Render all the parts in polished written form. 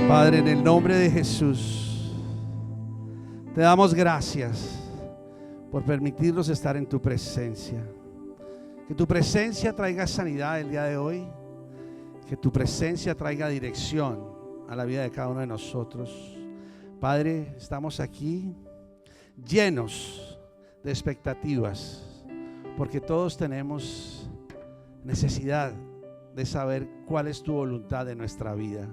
Padre, en el nombre de Jesús, te damos gracias por permitirnos estar en tu presencia. Que tu presencia traiga sanidad el día de hoy. Que tu presencia traiga dirección a la vida de cada uno de nosotros. Padre, estamos aquí llenos de expectativas, porque todos tenemos necesidad de saber cuál es tu voluntad en nuestra vida.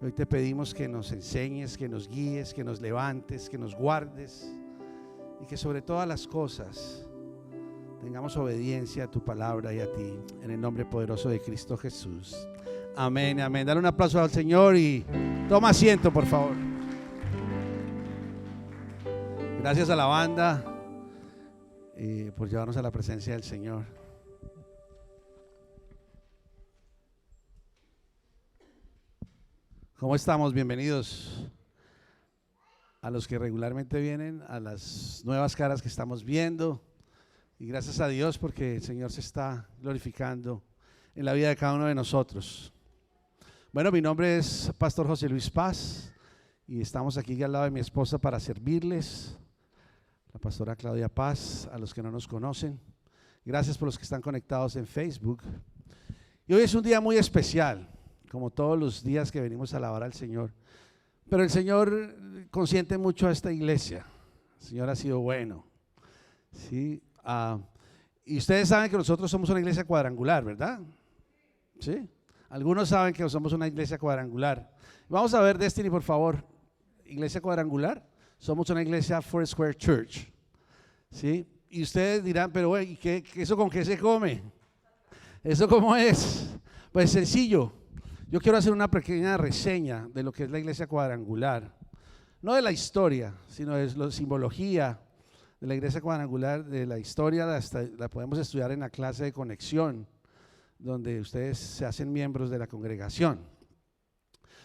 Hoy te pedimos que nos enseñes, que nos guíes, que nos levantes, que nos guardes y que sobre todas las cosas tengamos obediencia a tu palabra y a ti, en el nombre poderoso de Cristo Jesús. Amén, amén. Dale un aplauso al Señor y toma asiento, por favor. Gracias a la banda por llevarnos a la presencia del Señor. ¿Cómo estamos? Bienvenidos a los que regularmente vienen, a las nuevas caras que estamos viendo. Y gracias a Dios porque el Señor se está glorificando en la vida de cada uno de nosotros. Bueno, mi nombre es Pastor José Luis Paz y estamos aquí al lado de mi esposa para servirles, la pastora Claudia Paz, a los que no nos conocen. Gracias por los que están conectados en Facebook. Y hoy es un día muy especial, como todos los días que venimos a alabar al Señor. Pero el Señor consiente mucho a esta iglesia. El Señor ha sido bueno, ¿sí? Y ustedes saben que nosotros somos una iglesia cuadrangular, ¿verdad? ¿Sí? Algunos saben que somos una iglesia cuadrangular. Vamos a ver, Destiny, por favor. Iglesia cuadrangular. Somos una iglesia Foursquare Church, ¿sí? Y ustedes dirán, pero ¿y eso con qué se come? ¿Eso cómo es? Pues sencillo. Yo quiero hacer una pequeña reseña de lo que es la iglesia cuadrangular. No de la historia, sino de la simbología de la iglesia cuadrangular, de la historia, la podemos estudiar en la clase de conexión, donde ustedes se hacen miembros de la congregación.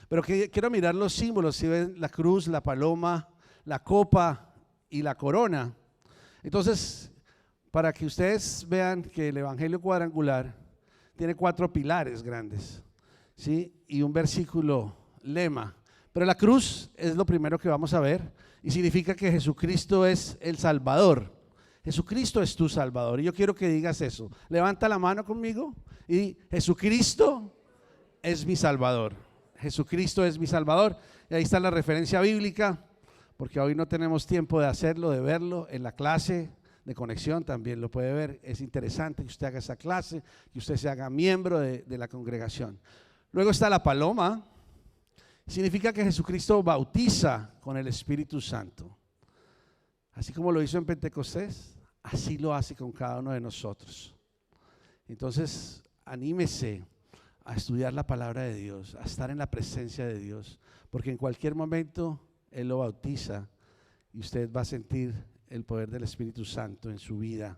Pero quiero mirar los símbolos, si ven la cruz, la paloma, la copa y la corona. Entonces, para que ustedes vean que el evangelio cuadrangular tiene 4 pilares grandes, ¿sí? Y un versículo lema. Pero la cruz es lo primero que vamos a ver y significa que Jesucristo es el Salvador. Jesucristo es tu Salvador y yo quiero que digas eso. Levanta la mano conmigo y Jesucristo es mi Salvador. Jesucristo es mi Salvador. Y ahí está la referencia bíblica, porque hoy no tenemos tiempo de hacerlo, de verlo. En la clase de conexión también lo puede ver. Es interesante que usted haga esa clase, que usted se haga miembro de la congregación. Luego está la paloma. Significa que Jesucristo bautiza con el Espíritu Santo. Así como lo hizo en Pentecostés, así lo hace con cada uno de nosotros. Entonces, anímese a estudiar la palabra de Dios, a estar en la presencia de Dios, porque en cualquier momento Él lo bautiza y usted va a sentir el poder del Espíritu Santo en su vida.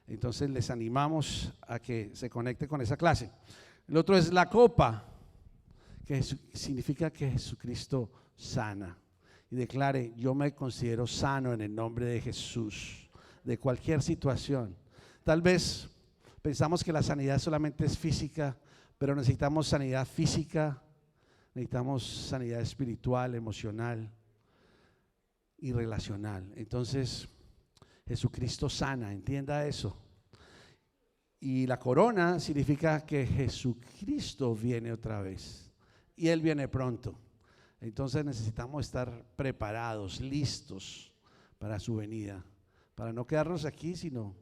Entonces, les animamos a que se conecte con esa clase. El otro es la copa, que significa que Jesucristo sana y declare: yo me considero sano en el nombre de Jesús, de cualquier situación. Tal vez pensamos que la sanidad solamente es física, pero necesitamos sanidad física, necesitamos sanidad espiritual, emocional y relacional. Entonces, Jesucristo sana, entienda eso. Y la corona significa que Jesucristo viene otra vez y Él viene pronto. Entonces necesitamos estar preparados, listos para su venida, para no quedarnos aquí, sino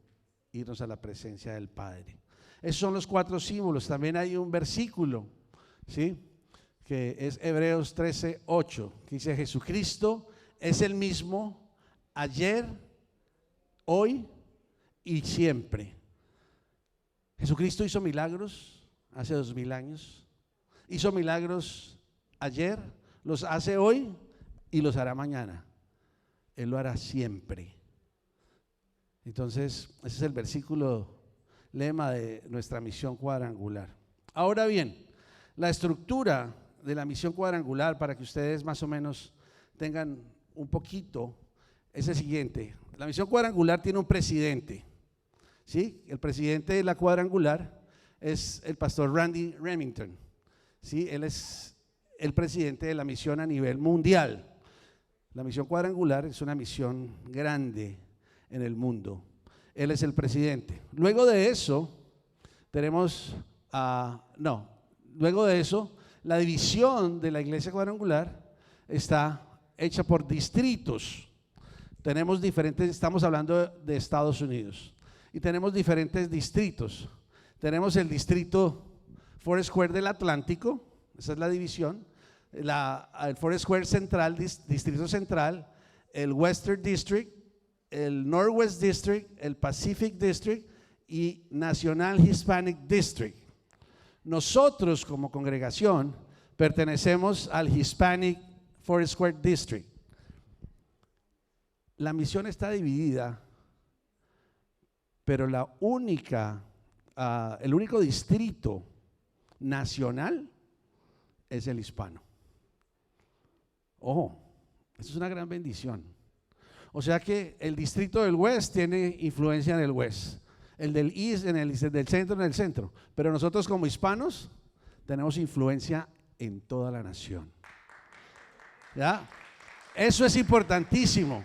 irnos a la presencia del Padre. Esos son los 4 símbolos. También hay un versículo, ¿sí?, que es Hebreos 13:8, que dice: Jesucristo es el mismo ayer, hoy y siempre. Jesucristo hizo milagros hace 2000 años, hizo milagros ayer, los hace hoy y los hará mañana. Él lo hará siempre. Entonces, ese es el versículo lema de nuestra misión cuadrangular. Ahora bien, la estructura de la misión cuadrangular, para que ustedes más o menos tengan un poquito, es el siguiente. La misión cuadrangular tiene un presidente, ¿sí? El presidente de la cuadrangular es el pastor Randy Remington, ¿sí? Él es el presidente de la misión a nivel mundial. La misión cuadrangular es una misión grande en el mundo. Él es el presidente. Luego de eso, la división de la iglesia cuadrangular está hecha por distritos. Tenemos diferentes, estamos hablando de Estados Unidos, y tenemos diferentes distritos. Tenemos el distrito Foursquare del Atlántico, esa es la división, el Foursquare Central, Distrito Central, el Western District, el Northwest District, el Pacific District y National Hispanic District. Nosotros como congregación pertenecemos al Hispanic Foursquare District. La misión está dividida, pero el único distrito nacional es el hispano. Ojo, eso es una gran bendición. O sea que el distrito del West tiene influencia en el West, el del East del centro en el centro, pero nosotros como hispanos tenemos influencia en toda la nación. ¿Ya? Eso es importantísimo,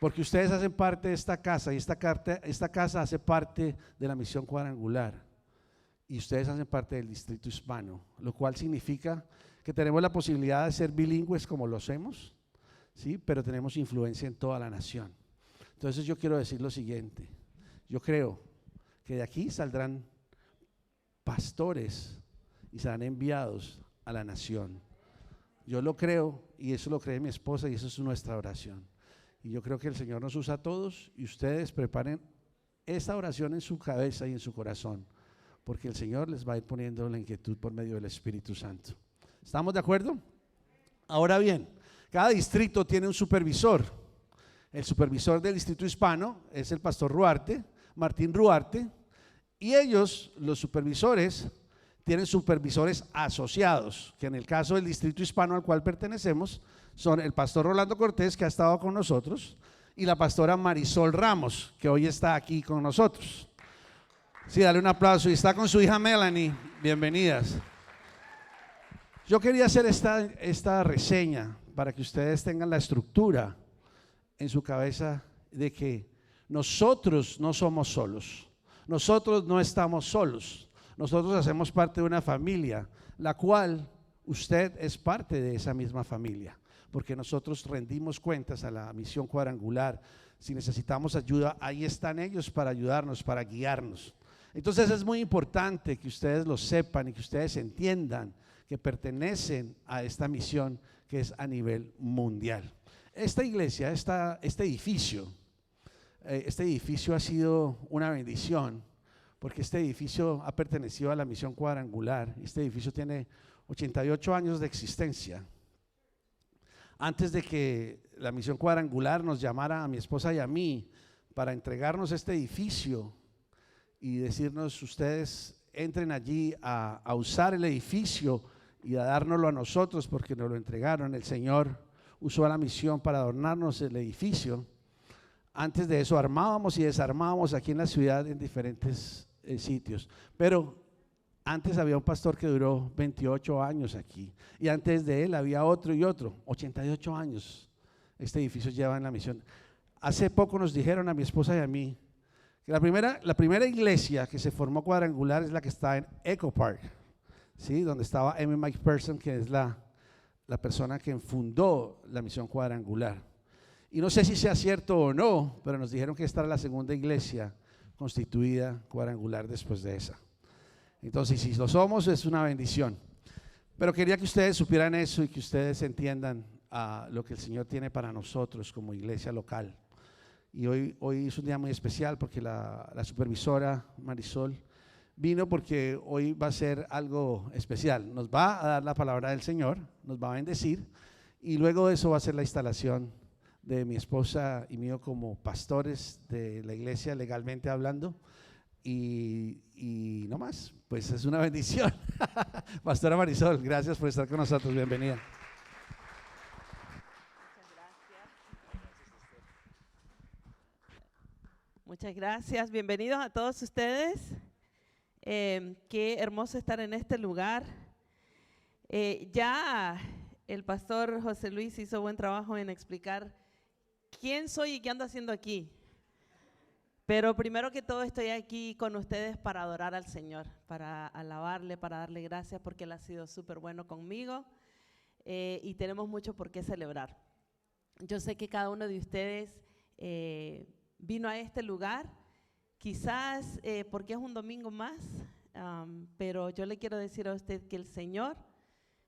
porque ustedes hacen parte de esta casa y esta casa hace parte de la misión cuadrangular y ustedes hacen parte del distrito hispano, lo cual significa que tenemos la posibilidad de ser bilingües como lo hacemos, ¿sí? Pero tenemos influencia en toda la nación. Entonces yo quiero decir lo siguiente, yo creo que de aquí saldrán pastores y serán enviados a la nación. Yo lo creo y eso lo cree mi esposa y eso es nuestra oración. Y yo creo que el Señor nos usa a todos y ustedes preparen esta oración en su cabeza y en su corazón, porque el Señor les va a ir poniendo la inquietud por medio del Espíritu Santo. ¿Estamos de acuerdo? Ahora bien, cada distrito tiene un supervisor. El supervisor del distrito hispano es el pastor Ruarte, Martín Ruarte, y ellos, los supervisores, tienen supervisores asociados, que en el caso del distrito hispano al cual pertenecemos, son el pastor Rolando Cortés, que ha estado con nosotros, y la pastora Marisol Ramos, que hoy está aquí con nosotros. Sí, dale un aplauso. Y está con su hija Melanie. Bienvenidas. Yo quería hacer esta reseña para que ustedes tengan la estructura en su cabeza de que nosotros no somos solos, nosotros no estamos solos, nosotros hacemos parte de una familia, la cual usted es parte de esa misma familia, porque nosotros rendimos cuentas a la misión cuadrangular. Si necesitamos ayuda, ahí están ellos para ayudarnos, para guiarnos. Entonces es muy importante que ustedes lo sepan y que ustedes entiendan que pertenecen a esta misión que es a nivel mundial. Esta iglesia, este edificio ha sido una bendición, porque este edificio ha pertenecido a la misión cuadrangular. Este edificio tiene 88 años de existencia. Antes de que la misión cuadrangular nos llamara a mi esposa y a mí para entregarnos este edificio y decirnos: ustedes entren allí a usar el edificio y a dárnoslo a nosotros porque nos lo entregaron. El Señor usó a la misión para adornarnos el edificio. Antes de eso armábamos y desarmábamos aquí en la ciudad en diferentes sitios, pero antes había un pastor que duró 28 años aquí, y antes de él había otro y otro. 88 años este edificio lleva en la misión. Hace poco nos dijeron a mi esposa y a mí que la primera iglesia que se formó cuadrangular es la que está en Echo Park, ¿sí? Donde estaba M. Mike Person, que es la persona que fundó la misión cuadrangular. Y no sé si sea cierto o no, pero nos dijeron que esta era la segunda iglesia constituida cuadrangular después de esa. Entonces, si lo somos, es una bendición. Pero quería que ustedes supieran eso y que ustedes entiendan lo que el Señor tiene para nosotros como iglesia local. Y hoy es un día muy especial porque la supervisora Marisol vino porque hoy va a ser algo especial. Nos va a dar la palabra del Señor, nos va a bendecir, y luego de eso va a ser la instalación de mi esposa y mío como pastores de la iglesia, legalmente hablando. Y no más, pues es una bendición. Pastora Marisol, gracias por estar con nosotros, bienvenida. Muchas gracias, bienvenidos a todos ustedes. Qué hermoso estar en este lugar. Ya el pastor José Luis hizo buen trabajo en explicar quién soy y qué ando haciendo aquí. Pero primero que todo estoy aquí con ustedes para adorar al Señor, para alabarle, para darle gracias porque Él ha sido súper bueno conmigo y tenemos mucho por qué celebrar. Yo sé que cada uno de ustedes vino a este lugar, quizás porque es un domingo más, pero yo le quiero decir a usted que el Señor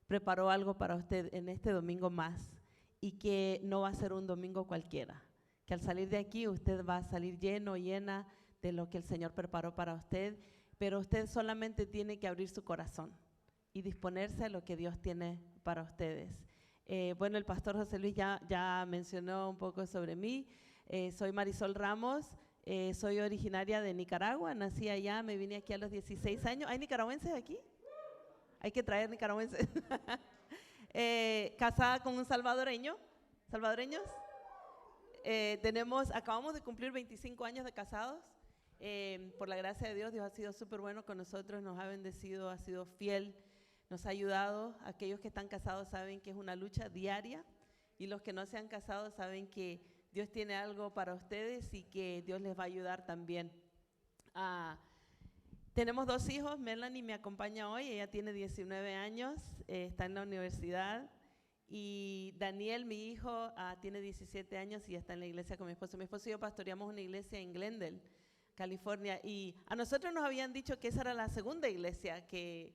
preparó algo para usted en este domingo más y que no va a ser un domingo cualquiera. Que al salir de aquí usted va a salir lleno, llena de lo que el Señor preparó para usted, pero usted solamente tiene que abrir su corazón y disponerse a lo que Dios tiene para ustedes. Bueno, el pastor José Luis ya mencionó un poco sobre mí. Soy Marisol Ramos, soy originaria de Nicaragua, nací allá, me vine aquí a los 16 años. ¿Hay nicaragüenses aquí? Hay que traer nicaragüenses. Casada con un salvadoreño. ¿Salvadoreños? Acabamos de cumplir 25 años de casados. Por la gracia de Dios, Dios ha sido súper bueno con nosotros, nos ha bendecido, ha sido fiel, nos ha ayudado. Aquellos que están casados saben que es una lucha diaria y los que no se han casado saben que Dios tiene algo para ustedes y que Dios les va a ayudar también. Tenemos 2 hijos, Melanie me acompaña hoy, ella tiene 19 años, está en la universidad. Y Daniel, mi hijo, tiene 17 años y está en la iglesia con mi esposo. Mi esposo y yo pastoreamos una iglesia en Glendale, California. Y a nosotros nos habían dicho que esa era la segunda iglesia que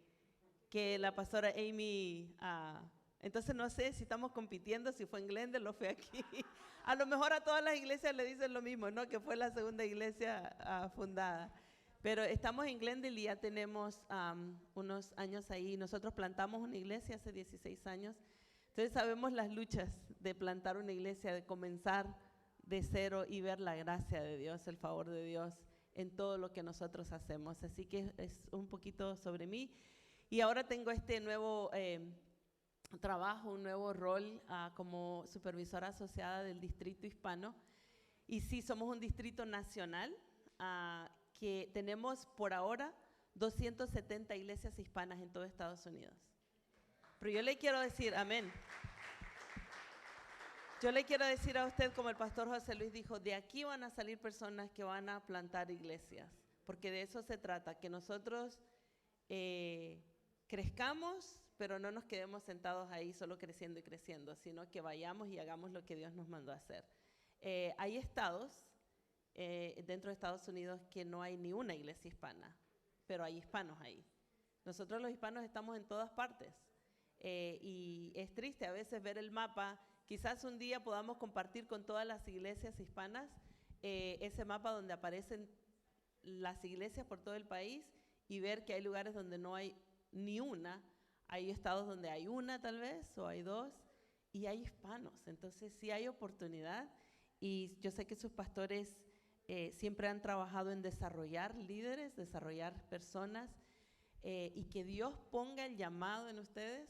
la pastora Amy... entonces no sé si estamos compitiendo, si fue en Glendale o fue aquí. A lo mejor a todas las iglesias le dicen lo mismo, ¿no? Que fue la segunda iglesia fundada. Pero estamos en Glendale y ya tenemos unos años ahí. Nosotros plantamos una iglesia hace 16 años. Entonces sabemos las luchas de plantar una iglesia, de comenzar de cero y ver la gracia de Dios, el favor de Dios en todo lo que nosotros hacemos. Así que es un poquito sobre mí. Y ahora tengo este nuevo trabajo, un nuevo rol como supervisora asociada del Distrito Hispano. Y sí, somos un distrito nacional que tenemos por ahora 270 iglesias hispanas en todo Estados Unidos. Pero yo le quiero decir, amén. Yo le quiero decir a usted, como el pastor José Luis dijo, de aquí van a salir personas que van a plantar iglesias, porque de eso se trata, que nosotros crezcamos, pero no nos quedemos sentados ahí solo creciendo y creciendo, sino que vayamos y hagamos lo que Dios nos mandó a hacer. Hay estados dentro de Estados Unidos que no hay ni una iglesia hispana, pero hay hispanos ahí. Nosotros los hispanos estamos en todas partes. Y es triste a veces ver el mapa. Quizás un día podamos compartir con todas las iglesias hispanas ese mapa donde aparecen las iglesias por todo el país y ver que hay lugares donde no hay ni una, hay estados donde hay una tal vez o hay 2 y hay hispanos. Entonces sí hay oportunidad y yo sé que sus pastores siempre han trabajado en desarrollar líderes, desarrollar personas y que Dios ponga el llamado en ustedes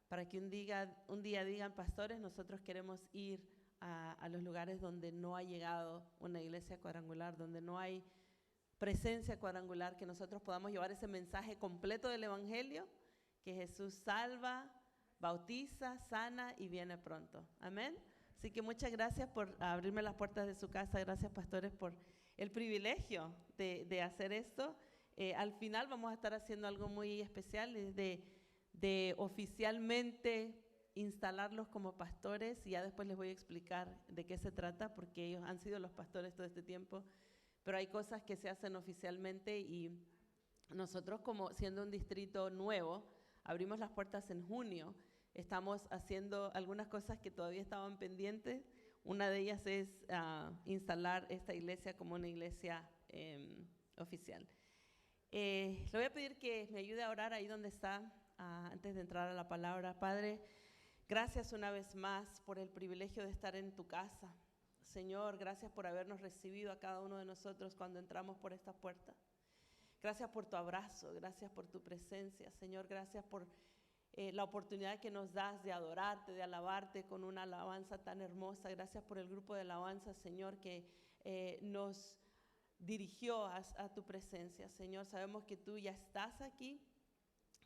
para que un día digan, pastores, nosotros queremos ir a los lugares donde no ha llegado una iglesia cuadrangular, donde no hay presencia cuadrangular, que nosotros podamos llevar ese mensaje completo del Evangelio, que Jesús salva, bautiza, sana y viene pronto. Amén. Así que muchas gracias por abrirme las puertas de su casa. Gracias, pastores, por el privilegio de hacer esto. Al final vamos a estar haciendo algo muy especial, es de oficialmente instalarlos como pastores y ya después les voy a explicar de qué se trata porque ellos han sido los pastores todo este tiempo, pero hay cosas que se hacen oficialmente y nosotros como siendo un distrito nuevo, abrimos las puertas en junio, estamos haciendo algunas cosas que todavía estaban pendientes. Una de ellas es instalar esta iglesia como una iglesia oficial. Le voy a pedir que me ayude a orar ahí donde está. Antes de entrar a la palabra. Padre, gracias una vez más por el privilegio de estar en tu casa. Señor, gracias por habernos recibido a cada uno de nosotros cuando entramos por esta puerta. Gracias por tu abrazo, gracias por tu presencia. Señor, gracias por la oportunidad que nos das de adorarte, de alabarte con una alabanza tan hermosa. Gracias por el grupo de alabanza, Señor, que nos dirigió a tu presencia. Señor, sabemos que tú ya estás aquí.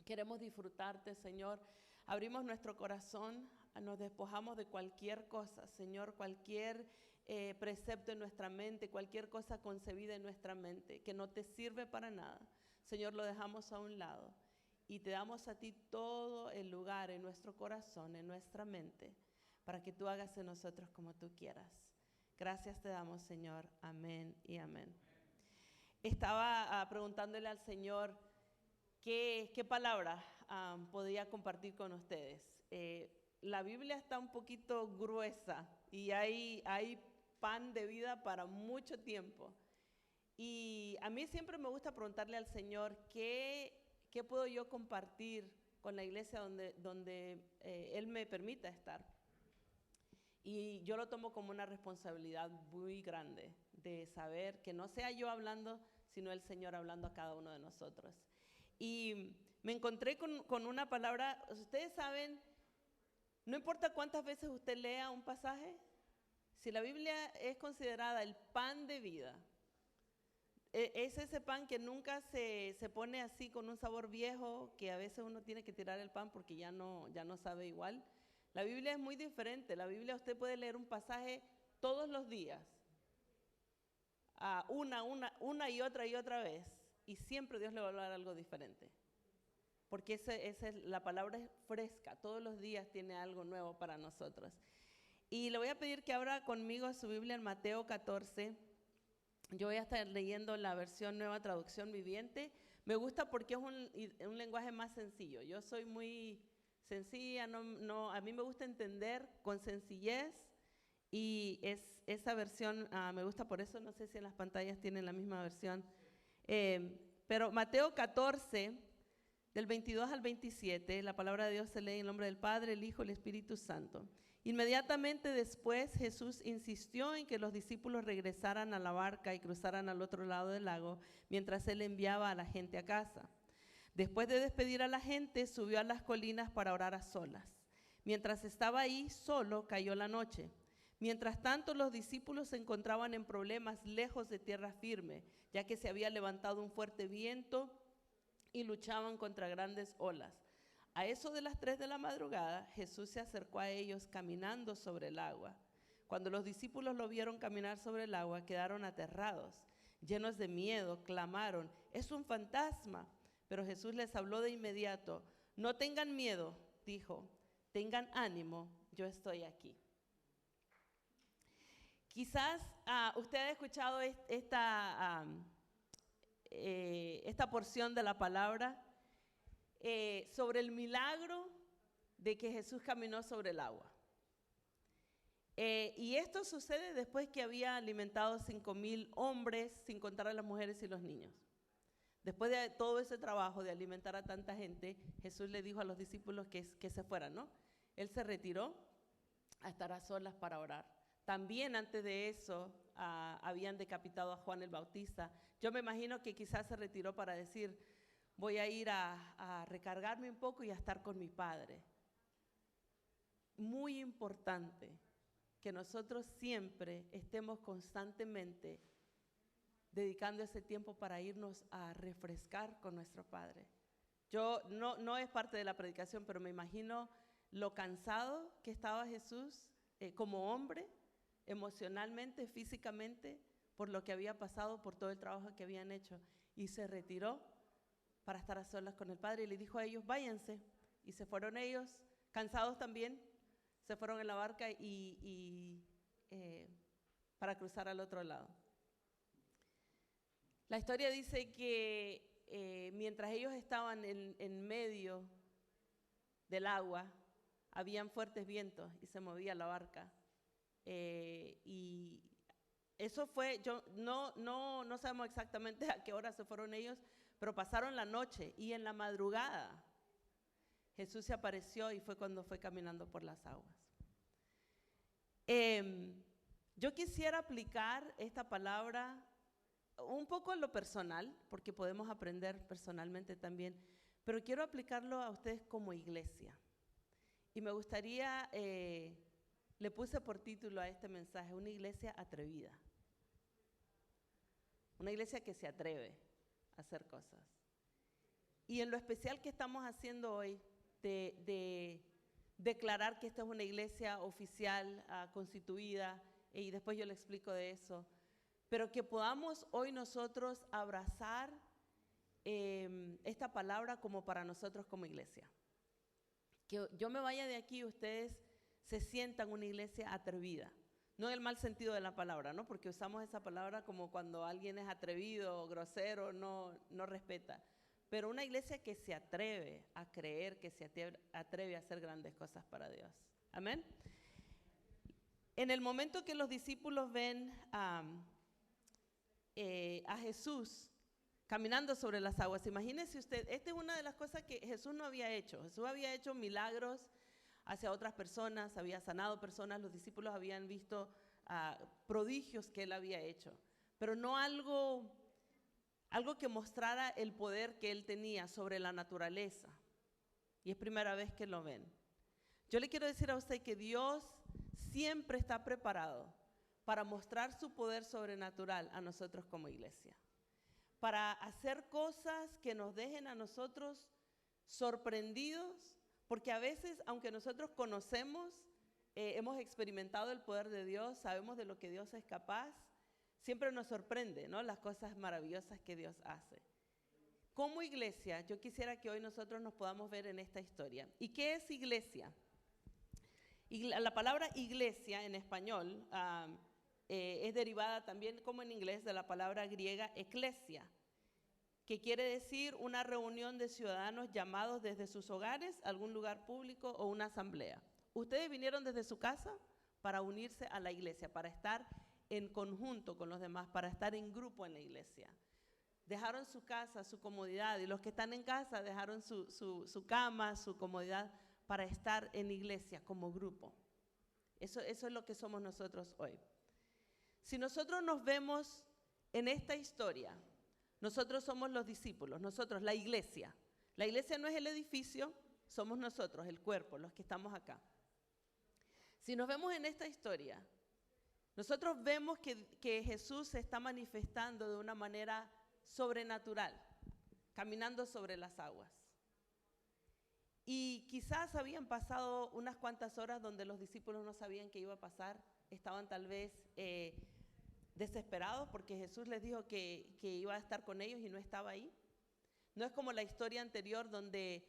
Queremos disfrutarte, Señor. abrimos nuestro corazón, nos despojamos de cualquier cosa, Señor, cualquier precepto en nuestra mente, cualquier cosa concebida en nuestra mente que no te sirve para nada. Señor, lo dejamos a un lado y te damos a ti todo el lugar en nuestro corazón, en nuestra mente, para que tú hagas en nosotros como tú quieras. Gracias te damos, Señor. Amén y amén. Estaba preguntándole al Señor qué palabra podía compartir con ustedes. La Biblia está un poquito gruesa y hay pan de vida para mucho tiempo. Y a mí siempre me gusta preguntarle al Señor qué puedo yo compartir con la iglesia donde Él me permita estar. Y yo lo tomo como una responsabilidad muy grande de saber que no sea yo hablando, sino el Señor hablando a cada uno de nosotros. Y me encontré con una palabra. Ustedes saben, no importa cuántas veces usted lea un pasaje, si la Biblia es considerada el pan de vida, es ese pan que nunca se pone así con un sabor viejo, que a veces uno tiene que tirar el pan porque ya no sabe igual. La Biblia es muy diferente. La Biblia usted puede leer un pasaje todos los días, una y otra vez, y siempre Dios le va a hablar algo diferente. Porque la palabra es fresca, todos los días tiene algo nuevo para nosotros. Y le voy a pedir que abra conmigo su Biblia en Mateo 14. Yo voy a estar leyendo la versión Nueva Traducción Viviente. Me gusta porque es un lenguaje más sencillo. Yo soy muy sencilla, a mí me gusta entender con sencillez, y esa versión me gusta por eso. No sé si en las pantallas tienen la misma versión. Pero Mateo 14, del 22 al 27, la palabra de Dios se lee en el nombre del Padre, el Hijo y el Espíritu Santo. Inmediatamente después Jesús insistió en que los discípulos regresaran a la barca y cruzaran al otro lado del lago mientras él enviaba a la gente a casa. Después de despedir a la gente, subió a las colinas para orar a solas. Mientras estaba ahí solo, cayó la noche. Mientras tanto, los discípulos se encontraban en problemas lejos de tierra firme, ya que se había levantado un fuerte viento y luchaban contra grandes olas. A eso de las 3 de la madrugada, Jesús se acercó a ellos caminando sobre el agua. Cuando los discípulos lo vieron caminar sobre el agua, quedaron aterrados. Llenos de miedo, clamaron: «¡Es un fantasma!». Pero Jesús les habló de inmediato. «No tengan miedo», dijo, «tengan ánimo, yo estoy aquí». Quizás usted ha escuchado esta porción de la palabra sobre el milagro de que Jesús caminó sobre el agua. Y esto sucede después que había alimentado 5,000 hombres, sin contar a las mujeres y los niños. Después de todo ese trabajo de alimentar a tanta gente, Jesús le dijo a los discípulos que se fueran, ¿no? Él se retiró a estar a solas para orar. También antes de eso habían decapitado a Juan el Bautista. Yo me imagino que quizás se retiró para decir: voy a ir a recargarme un poco y a estar con mi Padre. Muy importante que nosotros siempre estemos constantemente dedicando ese tiempo para irnos a refrescar con nuestro Padre. Yo no es parte de la predicación, pero me imagino lo cansado que estaba Jesús como hombre, emocionalmente, físicamente, por lo que había pasado, por todo el trabajo que habían hecho, y se retiró para estar a solas con el Padre y le dijo a ellos: váyanse. Y se fueron ellos, cansados también, se fueron en la barca para cruzar al otro lado. La historia dice que mientras ellos estaban en medio del agua, habían fuertes vientos y se movía la barca. Y eso fue, no sabemos exactamente a qué hora se fueron ellos, pero pasaron la noche, y en la madrugada Jesús se apareció, y fue cuando fue caminando por las aguas. Yo quisiera aplicar esta palabra un poco en lo personal, porque podemos aprender personalmente también, pero quiero aplicarlo a ustedes como iglesia. Y me gustaría, le puse por título a este mensaje: una iglesia atrevida. Una iglesia que se atreve a hacer cosas. Y en lo especial que estamos haciendo hoy, de declarar que esta es una iglesia oficial, constituida, y después yo le explico de eso, pero que podamos hoy nosotros abrazar esta palabra como para nosotros como iglesia. Que yo me vaya de aquí y ustedes se sientan una iglesia atrevida. No en el mal sentido de la palabra, ¿no? Porque usamos esa palabra como cuando alguien es atrevido, grosero, no respeta. Pero una iglesia que se atreve a creer, que se atreve a hacer grandes cosas para Dios. Amén. En el momento que los discípulos ven a Jesús caminando sobre las aguas, imagínese usted, esta es una de las cosas que Jesús no había hecho. Jesús había hecho milagros hacia otras personas, había sanado personas, los discípulos habían visto prodigios que él había hecho, pero no algo que mostrara el poder que él tenía sobre la naturaleza. Y es primera vez que lo ven. Yo le quiero decir a usted que Dios siempre está preparado para mostrar su poder sobrenatural a nosotros como iglesia, para hacer cosas que nos dejen a nosotros sorprendidos, porque a veces, aunque nosotros conocemos, hemos experimentado el poder de Dios, sabemos de lo que Dios es capaz, siempre nos sorprende, ¿no? Las cosas maravillosas que Dios hace. Como iglesia, yo quisiera que hoy nosotros nos podamos ver en esta historia. ¿Y qué es iglesia? Y la palabra iglesia en español es derivada también, como en inglés, de la palabra griega eclesia, que quiere decir una reunión de ciudadanos llamados desde sus hogares, algún lugar público o una asamblea. Ustedes vinieron desde su casa para unirse a la iglesia, para estar en conjunto con los demás, para estar en grupo en la iglesia. Dejaron su casa, su comodidad, y los que están en casa dejaron su cama, su comodidad, para estar en iglesia como grupo. Eso es lo que somos nosotros hoy. Si nosotros nos vemos en esta historia, nosotros somos los discípulos, nosotros, la iglesia. La iglesia no es el edificio, somos nosotros, el cuerpo, los que estamos acá. Si nos vemos en esta historia, nosotros vemos que Jesús se está manifestando de una manera sobrenatural, caminando sobre las aguas. Y quizás habían pasado unas cuantas horas donde los discípulos no sabían qué iba a pasar, estaban tal vez desesperados porque Jesús les dijo que iba a estar con ellos y no estaba ahí. No es como la historia anterior donde,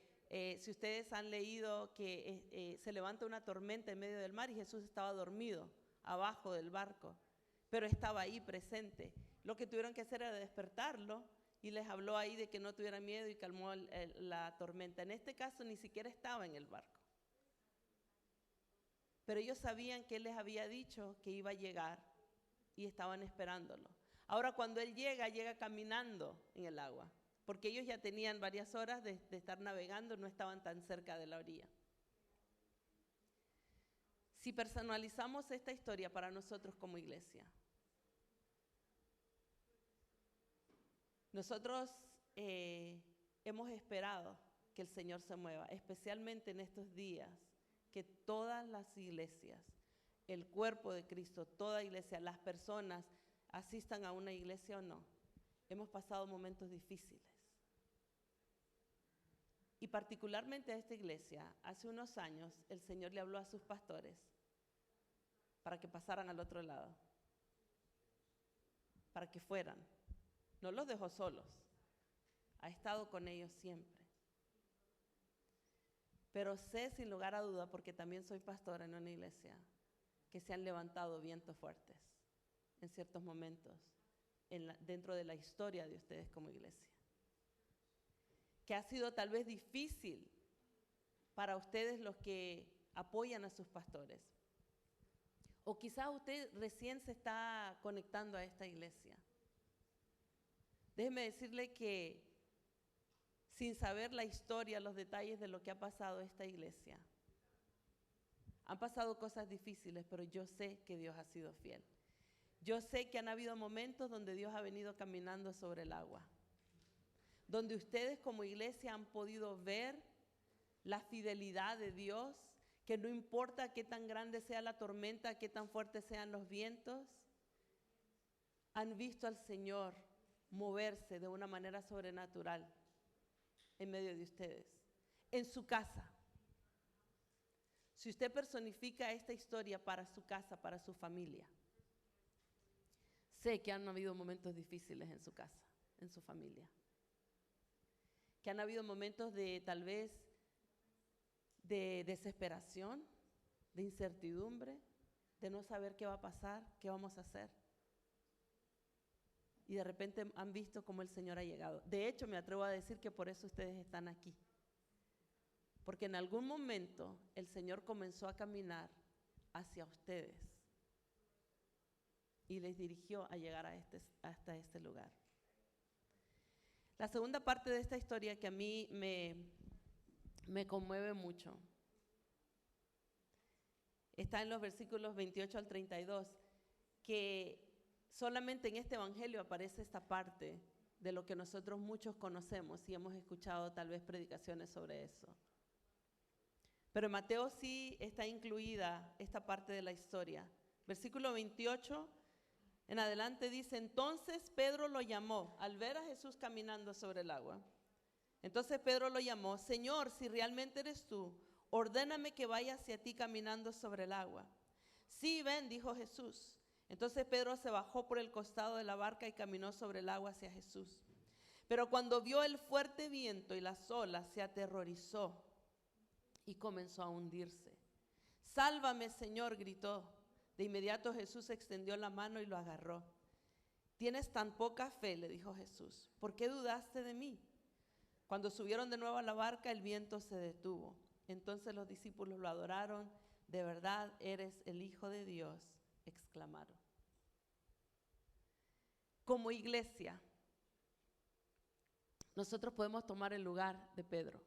si ustedes han leído, que se levanta una tormenta en medio del mar y Jesús estaba dormido abajo del barco, pero estaba ahí presente. Lo que tuvieron que hacer era despertarlo y les habló ahí de que no tuvieran miedo y calmó la tormenta. En este caso ni siquiera estaba en el barco, pero ellos sabían que Él les había dicho que iba a llegar y estaban esperándolo. Ahora cuando Él llega caminando en el agua, porque ellos ya tenían varias horas de estar navegando, no estaban tan cerca de la orilla. Si personalizamos esta historia para nosotros como iglesia, nosotros hemos esperado que el Señor se mueva, especialmente en estos días, que todas las iglesias, el cuerpo de Cristo, toda iglesia, las personas asistan a una iglesia o no, hemos pasado momentos difíciles. Y particularmente a esta iglesia, hace unos años el Señor le habló a sus pastores para que pasaran al otro lado, para que fueran. No los dejó solos, ha estado con ellos siempre. Pero sé sin lugar a duda, porque también soy pastora en una iglesia, que se han levantado vientos fuertes en ciertos momentos dentro de la historia de ustedes como iglesia. Que ha sido tal vez difícil para ustedes los que apoyan a sus pastores. O quizás usted recién se está conectando a esta iglesia. Déjeme decirle que sin saber la historia, los detalles de lo que ha pasado esta iglesia, han pasado cosas difíciles, pero yo sé que Dios ha sido fiel. Yo sé que han habido momentos donde Dios ha venido caminando sobre el agua, donde ustedes como iglesia han podido ver la fidelidad de Dios, que no importa qué tan grande sea la tormenta, qué tan fuertes sean los vientos, han visto al Señor moverse de una manera sobrenatural en medio de ustedes, en su casa, Si usted personifica esta historia para su casa, para su familia, sé que han habido momentos difíciles en su casa, en su familia. Que han habido momentos de tal vez de desesperación, de incertidumbre, de no saber qué va a pasar, qué vamos a hacer. Y de repente han visto cómo el Señor ha llegado. De hecho, me atrevo a decir que por eso ustedes están aquí. Porque en algún momento el Señor comenzó a caminar hacia ustedes y les dirigió a llegar hasta este lugar. La segunda parte de esta historia que a mí me conmueve mucho está en los versículos 28 al 32, que solamente en este evangelio aparece esta parte de lo que nosotros muchos conocemos y hemos escuchado tal vez predicaciones sobre eso. Pero en Mateo sí está incluida esta parte de la historia. Versículo 28 en adelante dice: entonces Pedro lo llamó, al ver a Jesús caminando sobre el agua. Entonces Pedro lo llamó: Señor, si realmente eres tú, ordéname que vaya hacia ti caminando sobre el agua. Sí, ven, dijo Jesús. Entonces Pedro se bajó por el costado de la barca y caminó sobre el agua hacia Jesús. Pero cuando vio el fuerte viento y las olas, se aterrorizó y comenzó a hundirse. Sálvame, Señor, gritó. De inmediato Jesús extendió la mano y lo agarró. Tienes tan poca fe, le dijo Jesús, ¿por qué dudaste de mí? Cuando subieron de nuevo a la barca, el viento se detuvo. Entonces los discípulos lo adoraron. De verdad eres el Hijo de Dios, exclamaron. Como iglesia, nosotros podemos tomar el lugar de Pedro.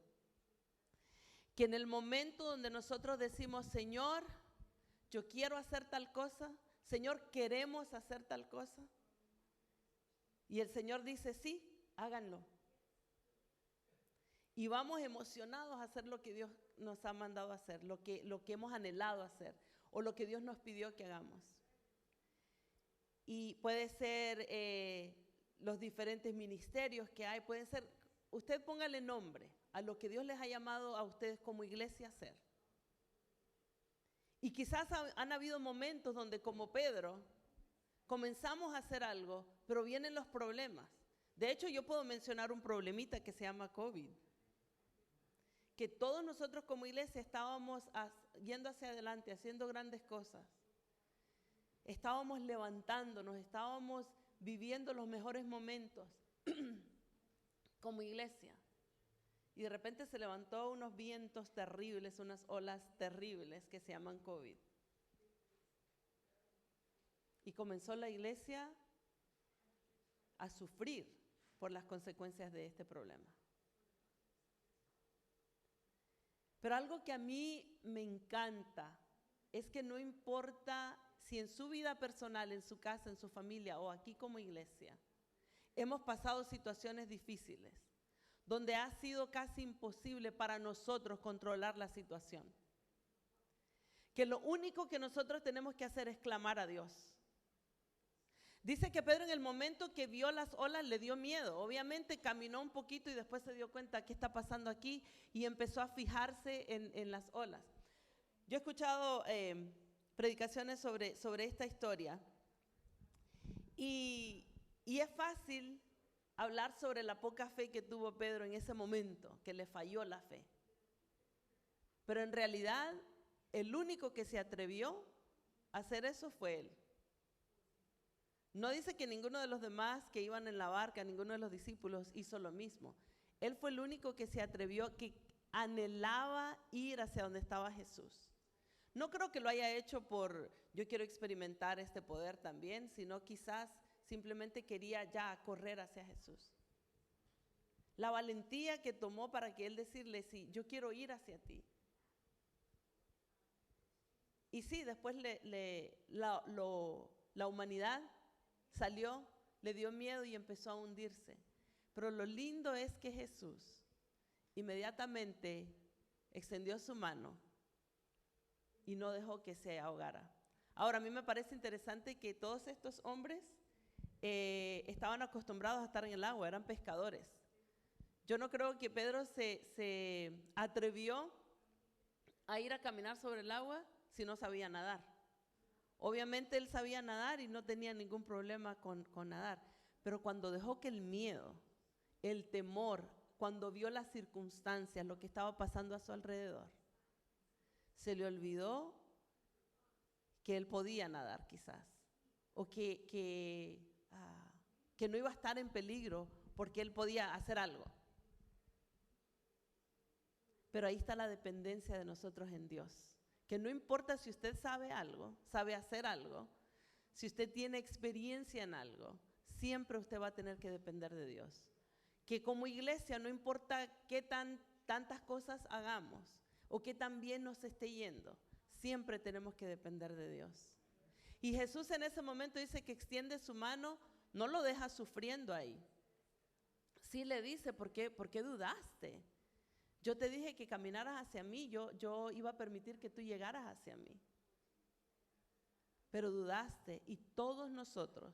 Que en el momento donde nosotros decimos: Señor, yo quiero hacer tal cosa, Señor, queremos hacer tal cosa, y el Señor dice: sí, háganlo. Y vamos emocionados a hacer lo que Dios nos ha mandado a hacer, lo que hemos anhelado hacer, o lo que Dios nos pidió que hagamos. Y puede ser los diferentes ministerios que hay, pueden ser, usted póngale nombre a lo que Dios les ha llamado a ustedes como iglesia a hacer. Y quizás han habido momentos donde, como Pedro, comenzamos a hacer algo, pero vienen los problemas. De hecho, yo puedo mencionar un problemita que se llama COVID. Que todos nosotros como iglesia estábamos yendo hacia adelante, haciendo grandes cosas. Estábamos levantándonos, estábamos viviendo los mejores momentos como iglesia. Y de repente se levantó unos vientos terribles, unas olas terribles que se llaman COVID. Y comenzó la iglesia a sufrir por las consecuencias de este problema. Pero algo que a mí me encanta es que no importa si en su vida personal, en su casa, en su familia o aquí como iglesia, hemos pasado situaciones difíciles, donde ha sido casi imposible para nosotros controlar la situación. Que lo único que nosotros tenemos que hacer es clamar a Dios. Dice que Pedro en el momento que vio las olas le dio miedo. Obviamente caminó un poquito y después se dio cuenta qué está pasando aquí y empezó a fijarse en las olas. Yo he escuchado predicaciones sobre esta historia y es fácil hablar sobre la poca fe que tuvo Pedro en ese momento, que le falló la fe. Pero en realidad, el único que se atrevió a hacer eso fue él. No dice que ninguno de los demás que iban en la barca, ninguno de los discípulos hizo lo mismo. Él fue el único que se atrevió, que anhelaba ir hacia donde estaba Jesús. No creo que lo haya hecho por, yo quiero experimentar este poder también, sino quizás simplemente quería ya correr hacia Jesús. La valentía que tomó para que él decirle: sí, yo quiero ir hacia ti. Y sí, después la humanidad salió, le dio miedo y empezó a hundirse. Pero lo lindo es que Jesús inmediatamente extendió su mano y no dejó que se ahogara. Ahora, a mí me parece interesante que todos estos hombres estaban acostumbrados a estar en el agua, eran pescadores. Yo no creo que Pedro se atrevió a ir a caminar sobre el agua si no sabía nadar. Obviamente él sabía nadar y no tenía ningún problema con nadar, pero cuando dejó que el miedo, el temor, cuando vio las circunstancias, lo que estaba pasando a su alrededor, se le olvidó que él podía nadar quizás, o que no iba a estar en peligro porque él podía hacer algo. Pero ahí está la dependencia de nosotros en Dios. Que no importa si usted sabe algo, sabe hacer algo, si usted tiene experiencia en algo, siempre usted va a tener que depender de Dios. Que como iglesia no importa qué tantas cosas hagamos o qué tan bien nos esté yendo, siempre tenemos que depender de Dios. Y Jesús en ese momento dice que extiende su mano, no lo deja sufriendo ahí. Sí le dice, ¿por qué dudaste? Yo te dije que caminaras hacia mí, yo iba a permitir que tú llegaras hacia mí. Pero dudaste, y todos nosotros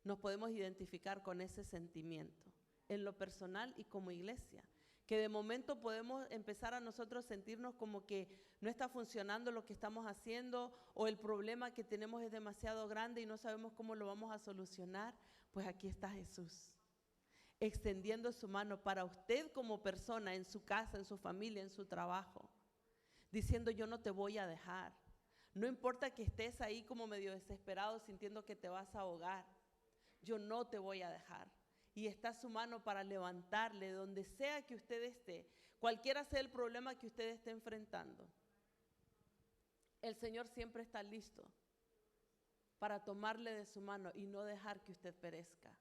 nos podemos identificar con ese sentimiento, en lo personal y como iglesia. Que de momento podemos empezar a nosotros sentirnos como que no está funcionando lo que estamos haciendo, o el problema que tenemos es demasiado grande y no sabemos cómo lo vamos a solucionar. Pues aquí está Jesús, extendiendo su mano para usted como persona, en su casa, en su familia, en su trabajo, diciendo: yo no te voy a dejar. No importa que estés ahí como medio desesperado, sintiendo que te vas a ahogar, yo no te voy a dejar. Y está su mano para levantarle donde sea que usted esté, cualquiera sea el problema que usted esté enfrentando. El Señor siempre está listo para tomarle de su mano y no dejar que usted perezca.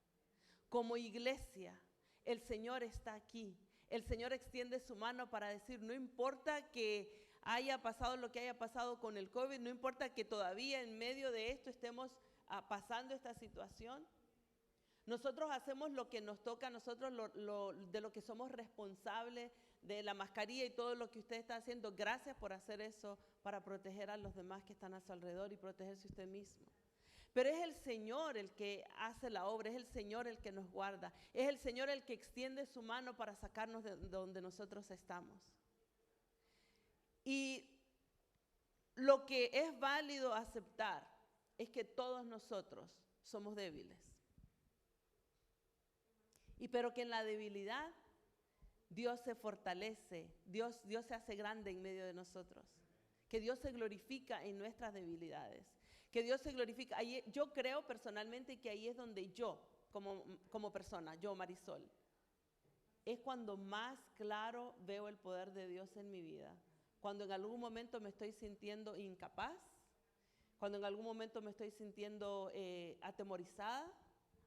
Como iglesia, el Señor está aquí. El Señor extiende su mano para decir: no importa que haya pasado lo que haya pasado con el COVID, no importa que todavía en medio de esto estemos pasando esta situación. Nosotros hacemos lo que nos toca, nosotros de lo que somos responsables, de la mascarilla y todo lo que usted está haciendo. Gracias por hacer eso para proteger a los demás que están a su alrededor y protegerse usted mismo. Pero es el Señor el que hace la obra, es el Señor el que nos guarda, es el Señor el que extiende su mano para sacarnos de donde nosotros estamos. Y lo que es válido aceptar es que todos nosotros somos débiles. Pero que en la debilidad Dios se fortalece, Dios se hace grande en medio de nosotros. Que Dios se glorifica en nuestras debilidades. Que Dios se glorifica. Ahí, yo creo personalmente que ahí es donde yo, como persona, yo, Marisol, es cuando más claro veo el poder de Dios en mi vida. Cuando en algún momento me estoy sintiendo incapaz, cuando en algún momento me estoy sintiendo atemorizada,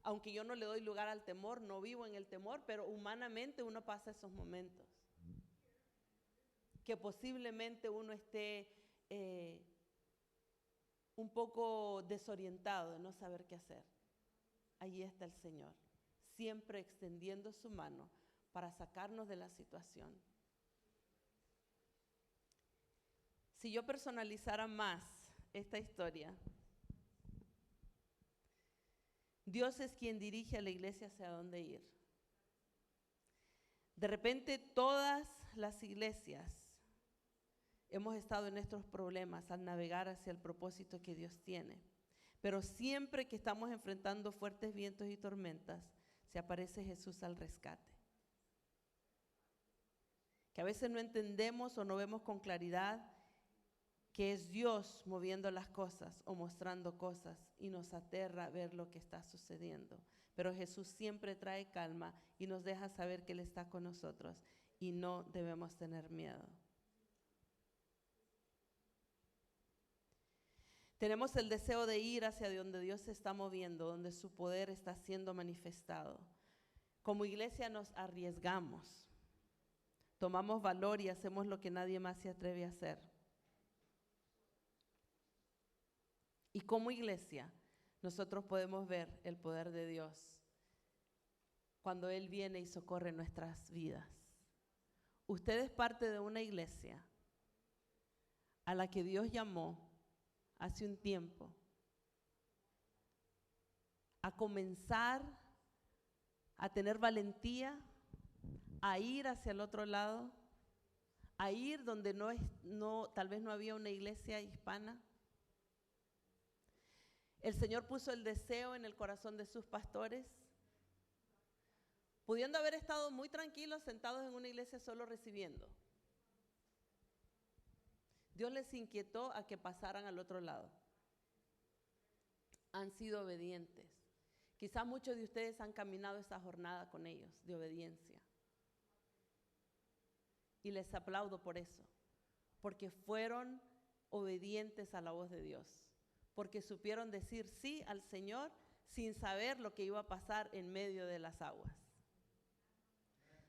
aunque yo no le doy lugar al temor, no vivo en el temor, pero humanamente uno pasa esos momentos. Que posiblemente uno esté un poco desorientado de no saber qué hacer. Allí está el Señor, siempre extendiendo su mano para sacarnos de la situación. Si yo personalizara más esta historia, Dios es quien dirige a la iglesia hacia dónde ir. De repente todas las iglesias hemos estado en estos problemas al navegar hacia el propósito que Dios tiene. Pero siempre que estamos enfrentando fuertes vientos y tormentas, se aparece Jesús al rescate. Que a veces no entendemos o no vemos con claridad que es Dios moviendo las cosas o mostrando cosas, y nos aterra ver lo que está sucediendo. Pero Jesús siempre trae calma y nos deja saber que Él está con nosotros y no debemos tener miedo. Tenemos el deseo de ir hacia donde Dios se está moviendo, donde su poder está siendo manifestado. Como iglesia nos arriesgamos, tomamos valor y hacemos lo que nadie más se atreve a hacer. Y como iglesia, nosotros podemos ver el poder de Dios cuando Él viene y socorre nuestras vidas. Usted es parte de una iglesia a la que Dios llamó hace un tiempo a comenzar a tener valentía, a ir hacia el otro lado, a ir donde tal vez no había una iglesia hispana. El Señor puso el deseo en el corazón de sus pastores, pudiendo haber estado muy tranquilos sentados en una iglesia solo recibiendo. Dios les inquietó a que pasaran al otro lado. Han sido obedientes. Quizás muchos de ustedes han caminado esa jornada con ellos de obediencia. Y les aplaudo por eso, porque fueron obedientes a la voz de Dios, porque supieron decir sí al Señor sin saber lo que iba a pasar en medio de las aguas.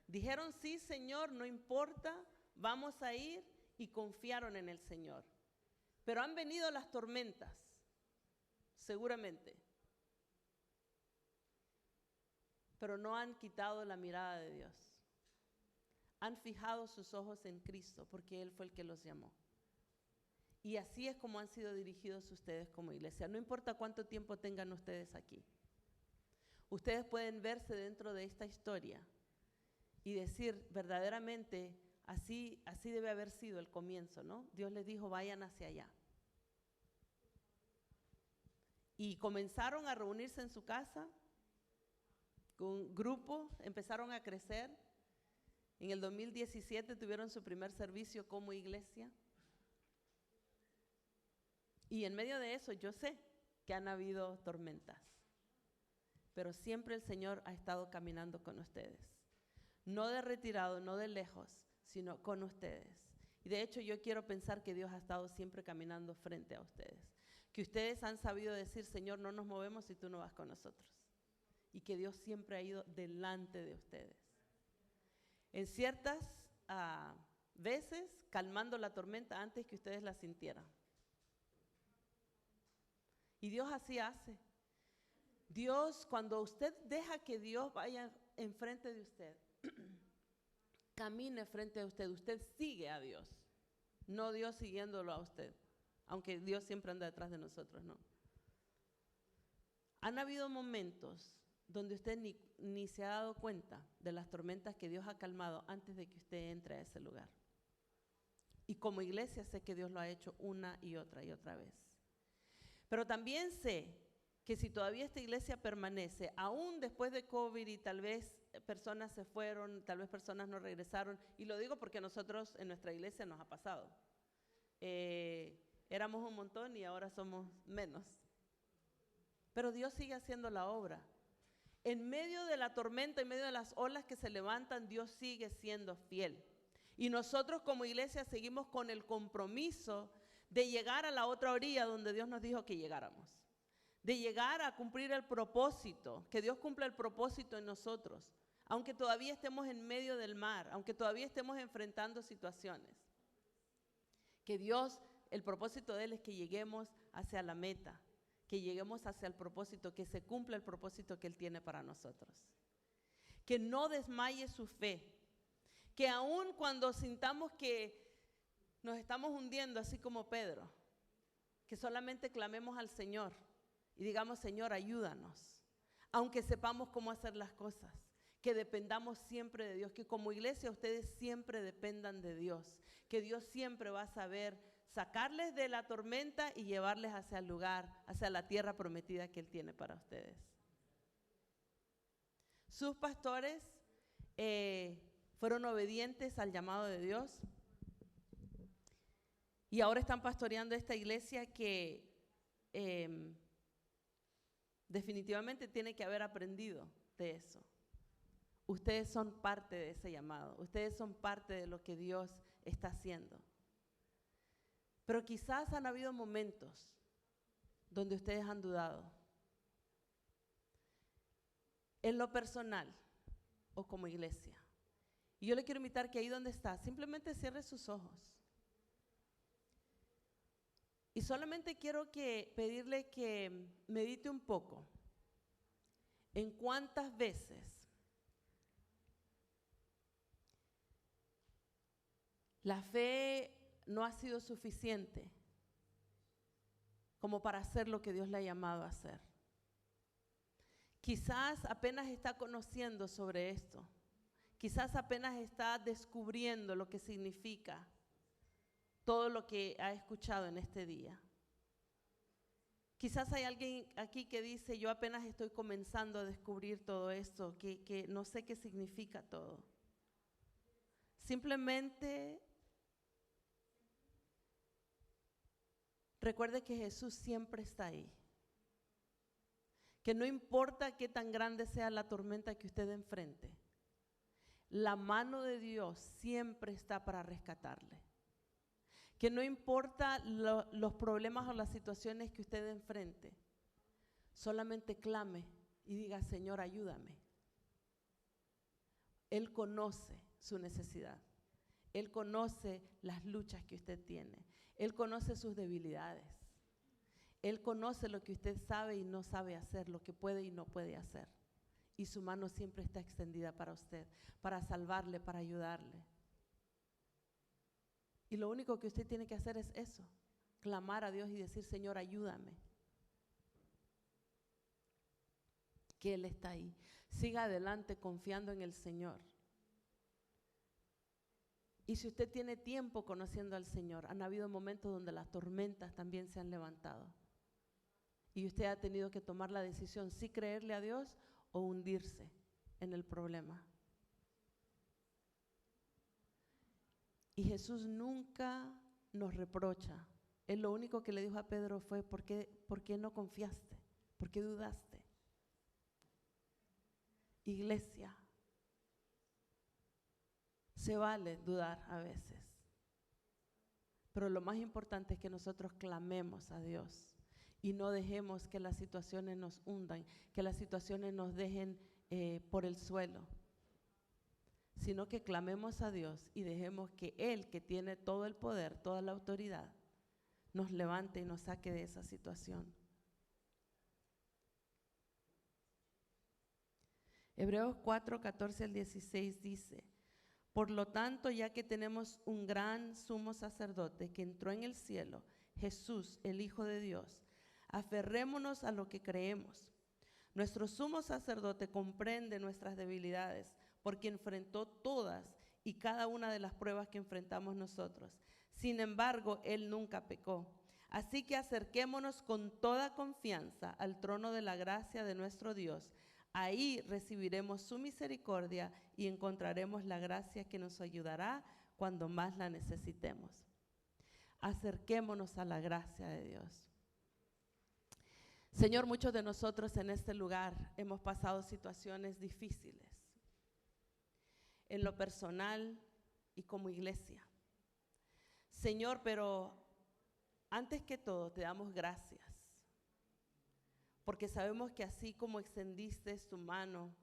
Dijeron sí, Señor, no importa, vamos a ir, y confiaron en el Señor. Pero han venido las tormentas, seguramente, pero no han quitado la mirada de Dios. Han fijado sus ojos en Cristo porque Él fue el que los llamó. Y así es como han sido dirigidos ustedes como iglesia. No importa cuánto tiempo tengan ustedes aquí. Ustedes pueden verse dentro de esta historia y decir verdaderamente, así debe haber sido el comienzo, ¿no? Dios les dijo, vayan hacia allá. Y comenzaron a reunirse en su casa, con grupos, empezaron a crecer. En el 2017 tuvieron su primer servicio como iglesia. Y en medio de eso yo sé que han habido tormentas, pero siempre el Señor ha estado caminando con ustedes. No de retirado, no de lejos, sino con ustedes. Y de hecho yo quiero pensar que Dios ha estado siempre caminando frente a ustedes. Que ustedes han sabido decir, Señor, no nos movemos si tú no vas con nosotros. Y que Dios siempre ha ido delante de ustedes. En ciertas veces, calmando la tormenta antes que ustedes la sintieran. Y Dios así hace. Dios, cuando usted deja que Dios vaya enfrente de usted, camine frente a usted, usted sigue a Dios, no Dios siguiéndolo a usted, aunque Dios siempre anda detrás de nosotros, ¿no? Han habido momentos donde usted ni se ha dado cuenta de las tormentas que Dios ha calmado antes de que usted entre a ese lugar. Y como iglesia sé que Dios lo ha hecho una y otra vez. Pero también sé que si todavía esta iglesia permanece, aún después de COVID y tal vez personas se fueron, tal vez personas no regresaron, y lo digo porque nosotros en nuestra iglesia nos ha pasado. Éramos un montón y ahora somos menos. Pero Dios sigue haciendo la obra. En medio de la tormenta, en medio de las olas que se levantan, Dios sigue siendo fiel. Y nosotros como iglesia seguimos con el compromiso de llegar a la otra orilla donde Dios nos dijo que llegáramos. De llegar a cumplir el propósito, que Dios cumpla el propósito en nosotros, aunque todavía estemos en medio del mar, aunque todavía estemos enfrentando situaciones. Que Dios, el propósito de Él es que lleguemos hacia la meta, que lleguemos hacia el propósito, que se cumpla el propósito que Él tiene para nosotros. Que no desmaye su fe, que aun cuando sintamos que nos estamos hundiendo, así como Pedro, que solamente clamemos al Señor y digamos, Señor, ayúdanos, aunque sepamos cómo hacer las cosas, que dependamos siempre de Dios, que como iglesia ustedes siempre dependan de Dios, que Dios siempre va a saber sacarles de la tormenta y llevarles hacia el lugar, hacia la tierra prometida que Él tiene para ustedes. Sus pastores fueron obedientes al llamado de Dios y ahora están pastoreando esta iglesia que definitivamente tiene que haber aprendido de eso. Ustedes son parte de ese llamado, ustedes son parte de lo que Dios está haciendo. Pero quizás han habido momentos donde ustedes han dudado. En lo personal o como iglesia. Y yo le quiero invitar que ahí donde está, simplemente cierre sus ojos. Y solamente quiero pedirle que medite un poco en cuántas veces la fe no ha sido suficiente como para hacer lo que Dios le ha llamado a hacer. Quizás apenas está conociendo sobre esto. quizás apenas está descubriendo lo que significa todo lo que ha escuchado en este día. Quizás hay alguien aquí que dice, yo apenas estoy comenzando a descubrir todo esto, que no sé qué significa todo. Simplemente recuerde que Jesús siempre está ahí. Que no importa qué tan grande sea la tormenta que usted enfrente, la mano de Dios siempre está para rescatarle. Que no importa los problemas o las situaciones que usted enfrente, solamente clame y diga, Señor, ayúdame. Él conoce su necesidad. Él conoce las luchas que usted tiene. Él conoce sus debilidades. Él conoce lo que usted sabe y no sabe hacer, lo que puede y no puede hacer. Y su mano siempre está extendida para usted, para salvarle, para ayudarle. Y lo único que usted tiene que hacer es eso, clamar a Dios y decir, Señor, ayúdame. Que Él está ahí. Siga adelante confiando en el Señor. Y si usted tiene tiempo conociendo al Señor, han habido momentos donde las tormentas también se han levantado. Y usted ha tenido que tomar la decisión, si creerle a Dios o hundirse en el problema. Y Jesús nunca nos reprocha. Él lo único que le dijo a Pedro fue, ¿por qué no confiaste? ¿Por qué dudaste? Iglesia, se vale dudar a veces. Pero lo más importante es que nosotros clamemos a Dios y no dejemos que las situaciones nos hundan, que las situaciones nos dejen por el suelo, sino que clamemos a Dios y dejemos que Él, que tiene todo el poder, toda la autoridad, nos levante y nos saque de esa situación. Hebreos 4, 14 al 16 dice, por lo tanto, ya que tenemos un gran sumo sacerdote que entró en el cielo, Jesús, el Hijo de Dios, aferrémonos a lo que creemos. Nuestro sumo sacerdote comprende nuestras debilidades, porque enfrentó todas y cada una de las pruebas que enfrentamos nosotros. Sin embargo, Él nunca pecó. Así que acerquémonos con toda confianza al trono de la gracia de nuestro Dios. Ahí recibiremos su misericordia y encontraremos la gracia que nos ayudará cuando más la necesitemos. Acerquémonos a la gracia de Dios. Señor, muchos de nosotros en este lugar hemos pasado situaciones difíciles, en lo personal y como iglesia. Señor, pero antes que todo te damos gracias, porque sabemos que así como extendiste tu mano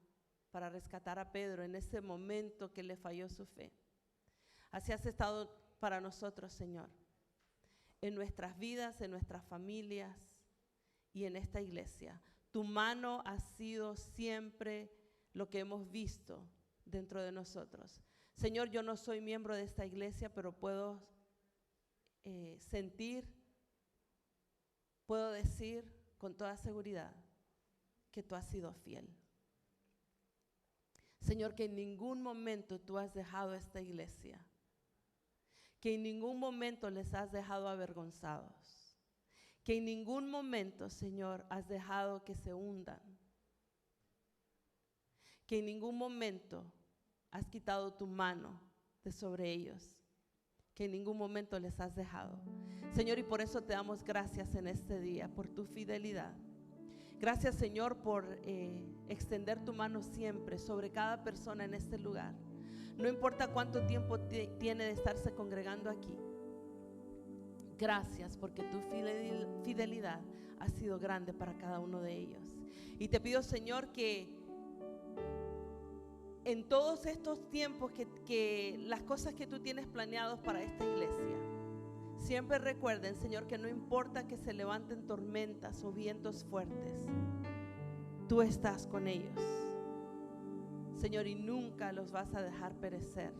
para rescatar a Pedro en ese momento que le falló su fe, así has estado para nosotros, Señor, en nuestras vidas, en nuestras familias y en esta iglesia. Tu mano ha sido siempre lo que hemos visto dentro de nosotros. Señor, yo no soy miembro de esta iglesia, pero puedo sentir, puedo decir con toda seguridad que tú has sido fiel. Señor, que en ningún momento tú has dejado esta iglesia, que en ningún momento les has dejado avergonzados, que en ningún momento, Señor, has dejado que se hundan, que en ningún momento has quitado tu mano de sobre ellos, que en ningún momento les has dejado. Señor, y por eso te damos gracias en este día, por tu fidelidad. Gracias, Señor, por extender tu mano siempre sobre cada persona en este lugar. No importa cuánto tiempo tiene de estarse congregando aquí. Gracias porque tu fidelidad ha sido grande para cada uno de ellos. Y te pido, Señor, que en todos estos tiempos que las cosas que tú tienes planeados para esta iglesia, siempre recuerden, Señor, que no importa que se levanten tormentas o vientos fuertes, tú estás con ellos, Señor, y nunca los vas a dejar perecer.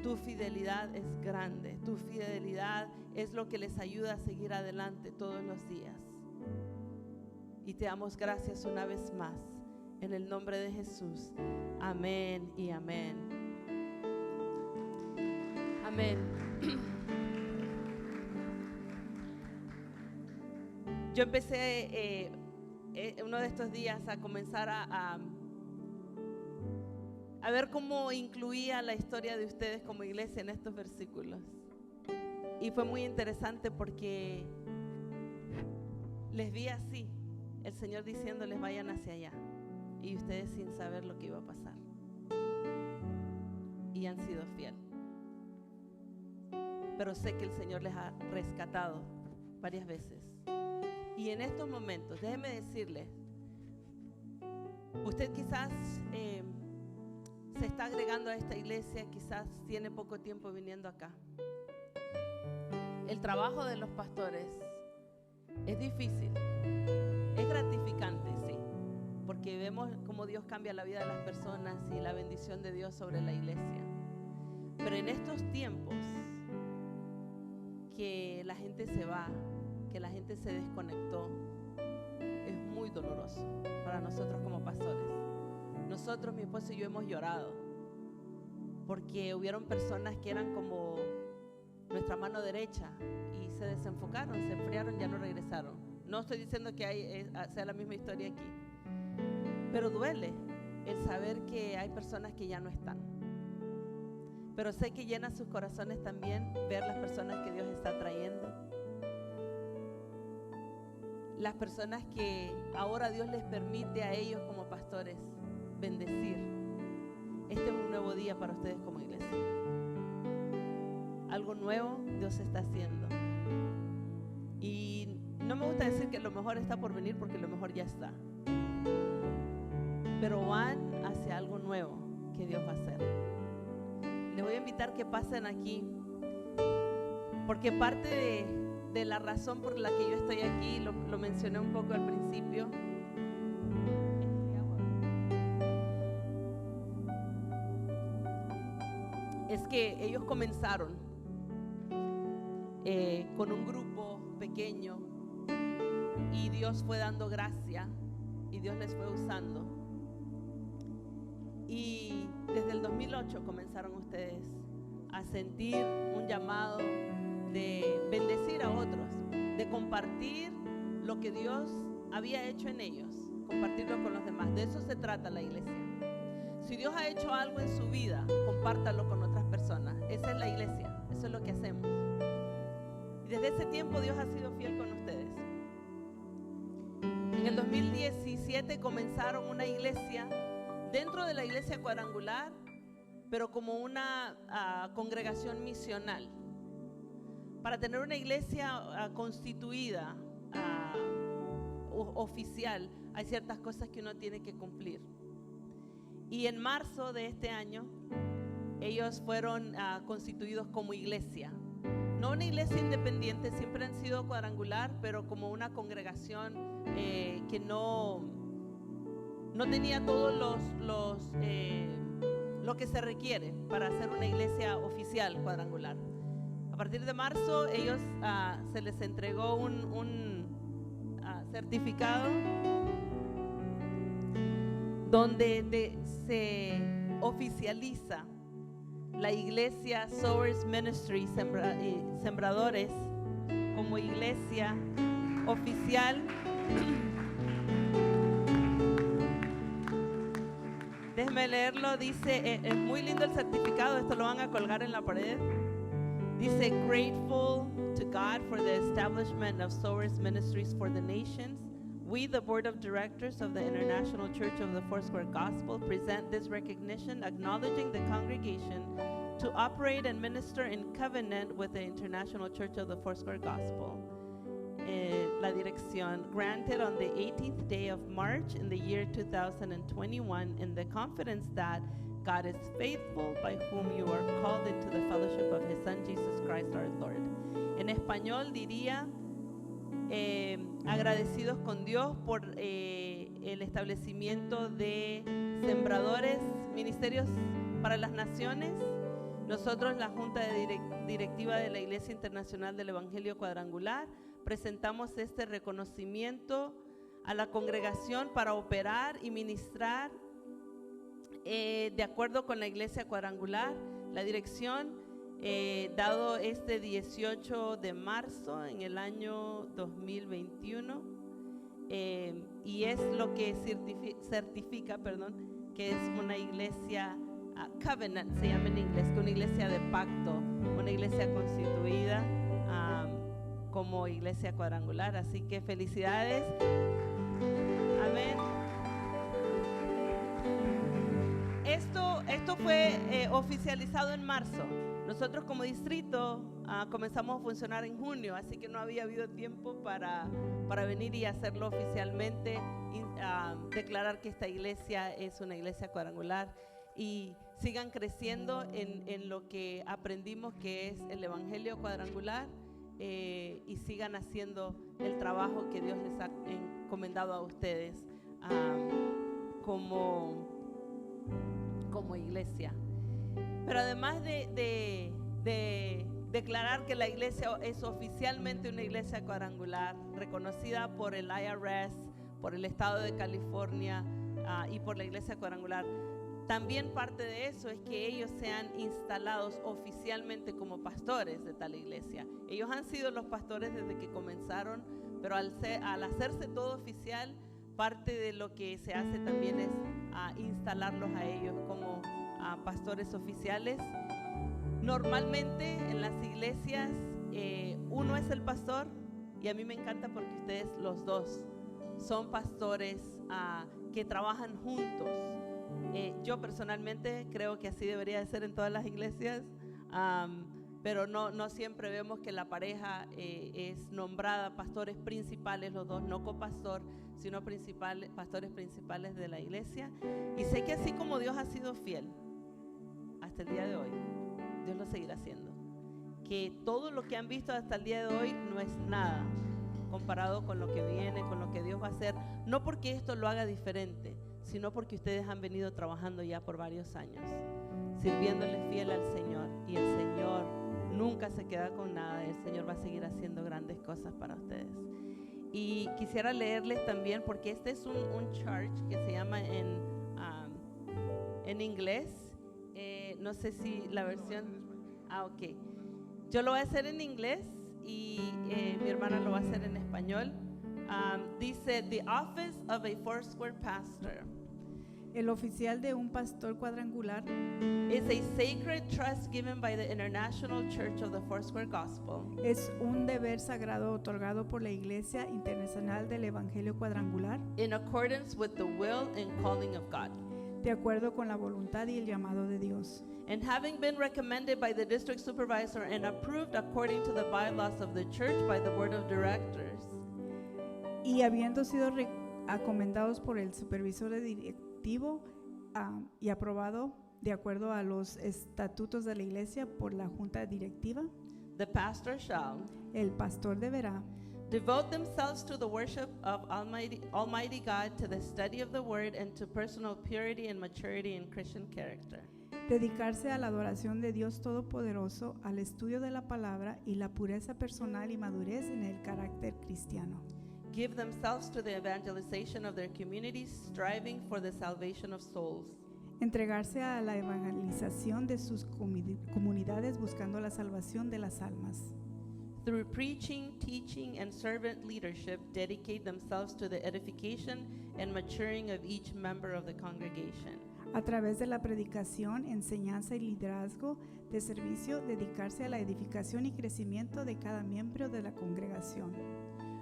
Tu fidelidad es grande, tu fidelidad es lo que les ayuda a seguir adelante todos los días. Y te damos gracias una vez más, en el nombre de Jesús. Amén y amén. Amén. Yo empecé uno de estos días a comenzar a ver cómo incluía la historia de ustedes como iglesia en estos versículos. Y fue muy interesante porque les vi así, el Señor diciéndoles vayan hacia allá, y ustedes sin saber lo que iba a pasar. Y han sido fieles. Pero sé que el Señor les ha rescatado varias veces. Y en estos momentos, déjeme decirle, usted quizás se está agregando a esta iglesia, quizás tiene poco tiempo viniendo acá. El trabajo de los pastores es difícil, es gratificante, sí, porque vemos cómo Dios cambia la vida de las personas y la bendición de Dios sobre la iglesia. Pero en estos tiempos que la gente se va, que la gente se desconectó, es muy doloroso para nosotros como pastores. Nosotros, mi esposo y yo, hemos llorado porque hubieron personas que eran como nuestra mano derecha y se desenfocaron, se enfriaron, ya no regresaron. No estoy diciendo que sea la misma historia aquí, pero duele el saber que hay personas que ya no están. Pero sé que llena sus corazones también ver las personas que Dios está trayendo. Las personas que ahora Dios les permite a ellos como pastores bendecir. Este es un nuevo día para ustedes como iglesia. Algo nuevo Dios está haciendo. Y no me gusta decir que lo mejor está por venir porque lo mejor ya está. Pero van hacia algo nuevo que Dios va a hacer. Les voy a invitar que pasen aquí, porque parte de la razón por la que yo estoy aquí, lo mencioné un poco al principio, es que ellos comenzaron con un grupo pequeño y Dios fue dando gracia y Dios les fue usando. Y desde el 2008 comenzaron ustedes a sentir un llamado de bendecir a otros, de compartir lo que Dios había hecho en ellos, compartirlo con los demás. De eso se trata la iglesia. Si Dios ha hecho algo en su vida, compártalo con otras personas. Esa es la iglesia, eso es lo que hacemos. Y desde ese tiempo Dios ha sido fiel con ustedes. En el 2017 comenzaron una iglesia dentro de la iglesia cuadrangular, pero como una congregación misional. Para tener una iglesia constituida, oficial, hay ciertas cosas que uno tiene que cumplir. Y en marzo de este año, ellos fueron constituidos como iglesia. No una iglesia independiente, siempre han sido cuadrangular, pero como una congregación que no tenía todos lo que se requiere para hacer una iglesia oficial cuadrangular. A partir de marzo ellos se les entregó un certificado donde se oficializa la iglesia Sowers Ministry Sembradores como iglesia oficial. Déjenme leerlo, dice, es muy lindo el certificado, esto lo van a colgar en la pared. Dice, grateful to God for the establishment of Sowers Ministries for the Nations. We, the Board of Directors of the International Church of the Foursquare Gospel, present this recognition acknowledging the congregation to operate and minister in covenant with the International Church of the Foursquare Gospel. La dirección, granted on the 18th day of March in the year 2021 in the confidence that God is faithful, by whom you are called into the fellowship of His Son, Jesus Christ our Lord. En español diría, agradecidos con Dios por el establecimiento de sembradores, ministerios para las naciones. Nosotros, la Junta Directiva de la Iglesia Internacional del Evangelio Cuadrangular, presentamos este reconocimiento a la congregación para operar y ministrar de acuerdo con la Iglesia Cuadrangular. La dirección dado este 18 de marzo en el año 2021, y es lo que certifica, que es una iglesia covenant, se llama en inglés, que una iglesia de pacto, una iglesia constituida como iglesia cuadrangular. Así que felicidades. Amén. Esto fue oficializado en marzo. Nosotros como distrito comenzamos a funcionar en junio, así que no había habido tiempo para venir y hacerlo oficialmente, declarar que esta iglesia es una iglesia cuadrangular, y sigan creciendo en lo que aprendimos que es el evangelio cuadrangular, y sigan haciendo el trabajo que Dios les ha encomendado a ustedes como iglesia. Pero además de declarar que la iglesia es oficialmente una iglesia cuadrangular, reconocida por el IRS, por el estado de California y por la iglesia cuadrangular, también parte de eso es que ellos sean instalados oficialmente como pastores de tal iglesia. Ellos han sido los pastores desde que comenzaron, pero al hacerse todo oficial, parte de lo que se hace también es instalarlos a ellos como pastores oficiales. Normalmente en las iglesias uno es el pastor, y a mí me encanta porque ustedes los dos son pastores que trabajan juntos. Yo personalmente creo que así debería de ser en todas las iglesias, pero no siempre vemos que la pareja es nombrada pastores principales, los dos, no copastor, sino pastores principales de la iglesia. Y sé que así como Dios ha sido fiel hasta el día de hoy, Dios lo seguirá haciendo. Que todo lo que han visto hasta el día de hoy no es nada comparado con lo que viene, con lo que Dios va a hacer. No porque esto lo haga diferente, sino porque ustedes han venido trabajando ya por varios años, sirviéndole fiel al Señor. Y el Señor nunca se queda con nada. El Señor va a seguir haciendo grandes cosas para ustedes. Y quisiera leerles también, porque este es un chart que se llama en inglés. No sé si la versión... ok. Yo lo voy a hacer en inglés y mi hermana lo va a hacer en español. Dice, the office of a Foursquare pastor El oficial de un pastor cuadrangular is a sacred trust given by the International Church of the Foursquare Gospel es un deber sagrado otorgado por la Iglesia Internacional del Evangelio Cuadrangular in accordance with the will and calling of God. de acuerdo con la voluntad y el llamado de Dios. And having been recommended by the district supervisor and approved according to the bylaws of the church by the board of directors, Y habiendo sido acomendados por el supervisor directivo y aprobado de acuerdo a los estatutos de la Iglesia por la junta directiva, the pastor shall el pastor deberá devote themselves to the worship of Almighty God, to the study of the word, and to personal purity and maturity in Christian character. dedicarse a la adoración de Dios Todopoderoso, al estudio de la palabra y la pureza personal y madurez en el carácter cristiano. Give themselves to the evangelization of their communities, striving for the salvation of souls. Entregarse a la evangelización de sus comunidades buscando la salvación de las almas. Through preaching, teaching, and servant leadership, dedicate themselves to the edification and maturing of each member of the congregation. A través de la predicación, enseñanza y liderazgo de servicio, dedicarse a la edificación y crecimiento de cada miembro de la congregación.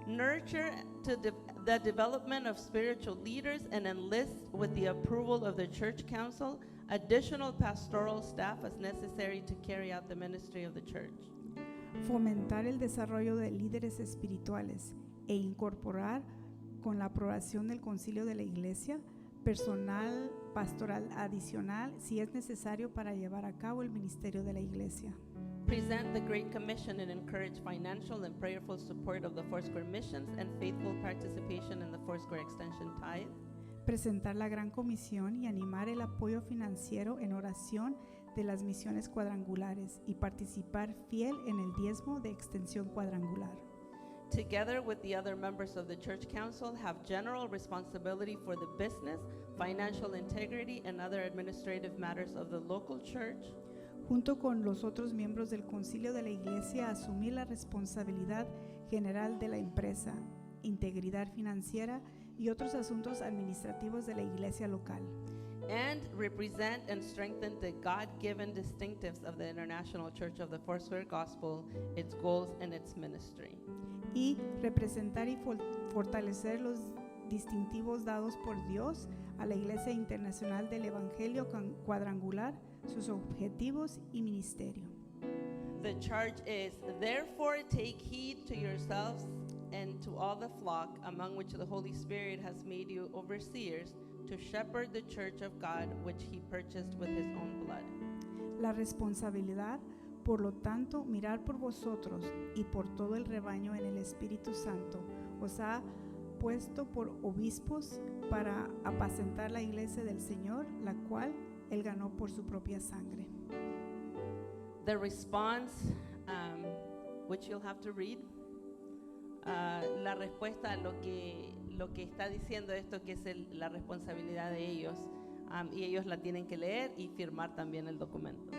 Nurture the development of spiritual leaders and enlist, with the approval of the church council, additional pastoral staff as necessary to carry out the ministry of the church. Fomentar el desarrollo de líderes espirituales e incorporar, con la aprobación del concilio de la iglesia, personal pastoral adicional si es necesario para llevar a cabo el ministerio de la iglesia. Present the Great Commission and encourage financial and prayerful support of the Foursquare missions and faithful participation in the Foursquare Extension Tithe. Presentar la Gran Comisión y animar el apoyo financiero en oración de las misiones cuadrangulares y participar fiel en el diezmo de extensión cuadrangular. Together with the other members of the church council, have general responsibility for the business, financial integrity, and other administrative matters of the local church. junto con los otros miembros del concilio de la iglesia, asumir la responsabilidad general de la empresa, integridad financiera y otros asuntos administrativos de la iglesia local. And represent and strengthen the God-given distinctives of the International Church of the Foursquare Gospel, its goals and its ministry. Y representar y fortalecer los distintivos dados por Dios a la Iglesia Internacional del Evangelio Cuadrangular, sus objetivos y ministerio. The charge is, therefore take heed to yourselves and to all the flock among which the Holy Spirit has made you overseers to shepherd the church of God which he purchased with his own blood. La responsabilidad, por lo tanto, mirar por vosotros y por todo el rebaño en el Espíritu Santo, os ha puesto por obispos para apacentar la iglesia del Señor, la cual él ganó por su propia sangre. The response, which you'll have to read, la respuesta a lo que está diciendo esto, que es la responsabilidad de ellos, y ellos la tienen que leer y firmar también el documento.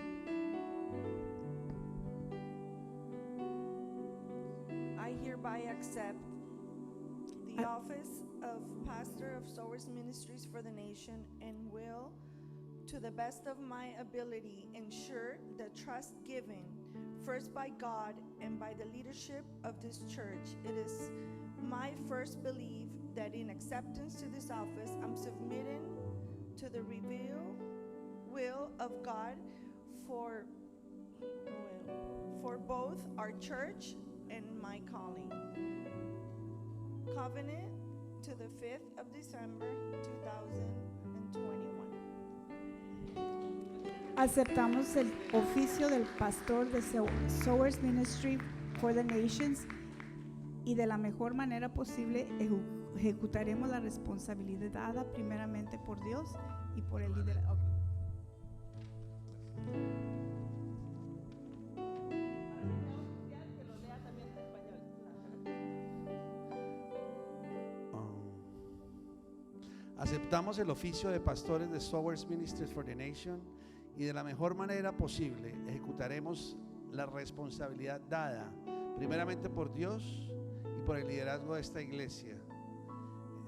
I hereby accept the office of pastor of Sowers Ministries for the nation and will, to the best of my ability, ensure the trust given first by God and by the leadership of this church. It is my first belief that in acceptance to this office, I'm submitting to the revealed will of God for both our church and my calling. Covenant to the 5th of December 2021. Aceptamos el oficio del pastor de Sowers Ministry for the Nations y de la mejor manera posible ejecutaremos la responsabilidad dada primeramente por Dios y por el líder. Aceptamos el oficio de pastores de Sowers Ministries for the Nation y de la mejor manera posible ejecutaremos la responsabilidad dada primeramente por Dios y por el liderazgo de esta iglesia.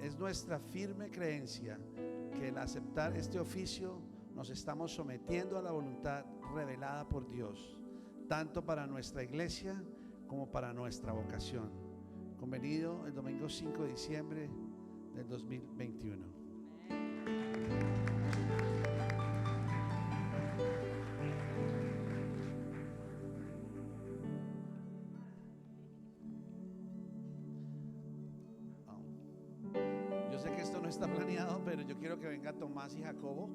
Es nuestra firme creencia que al aceptar este oficio nos estamos sometiendo a la voluntad revelada por Dios, tanto para nuestra iglesia como para nuestra vocación. Convenido el domingo 5 de diciembre del 2021. Yo sé que esto no está planeado, pero yo quiero que venga Tomás y Jacobo.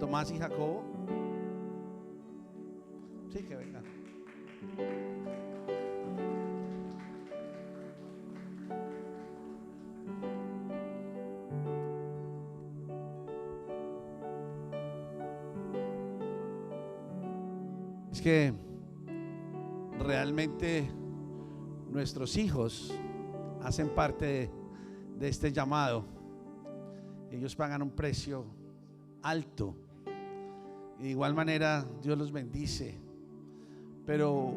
Tomás y Jacobo. Sí, que vengan. Es que realmente nuestros hijos hacen parte de este llamado. Ellos pagan un precio alto y de igual manera Dios los bendice. Pero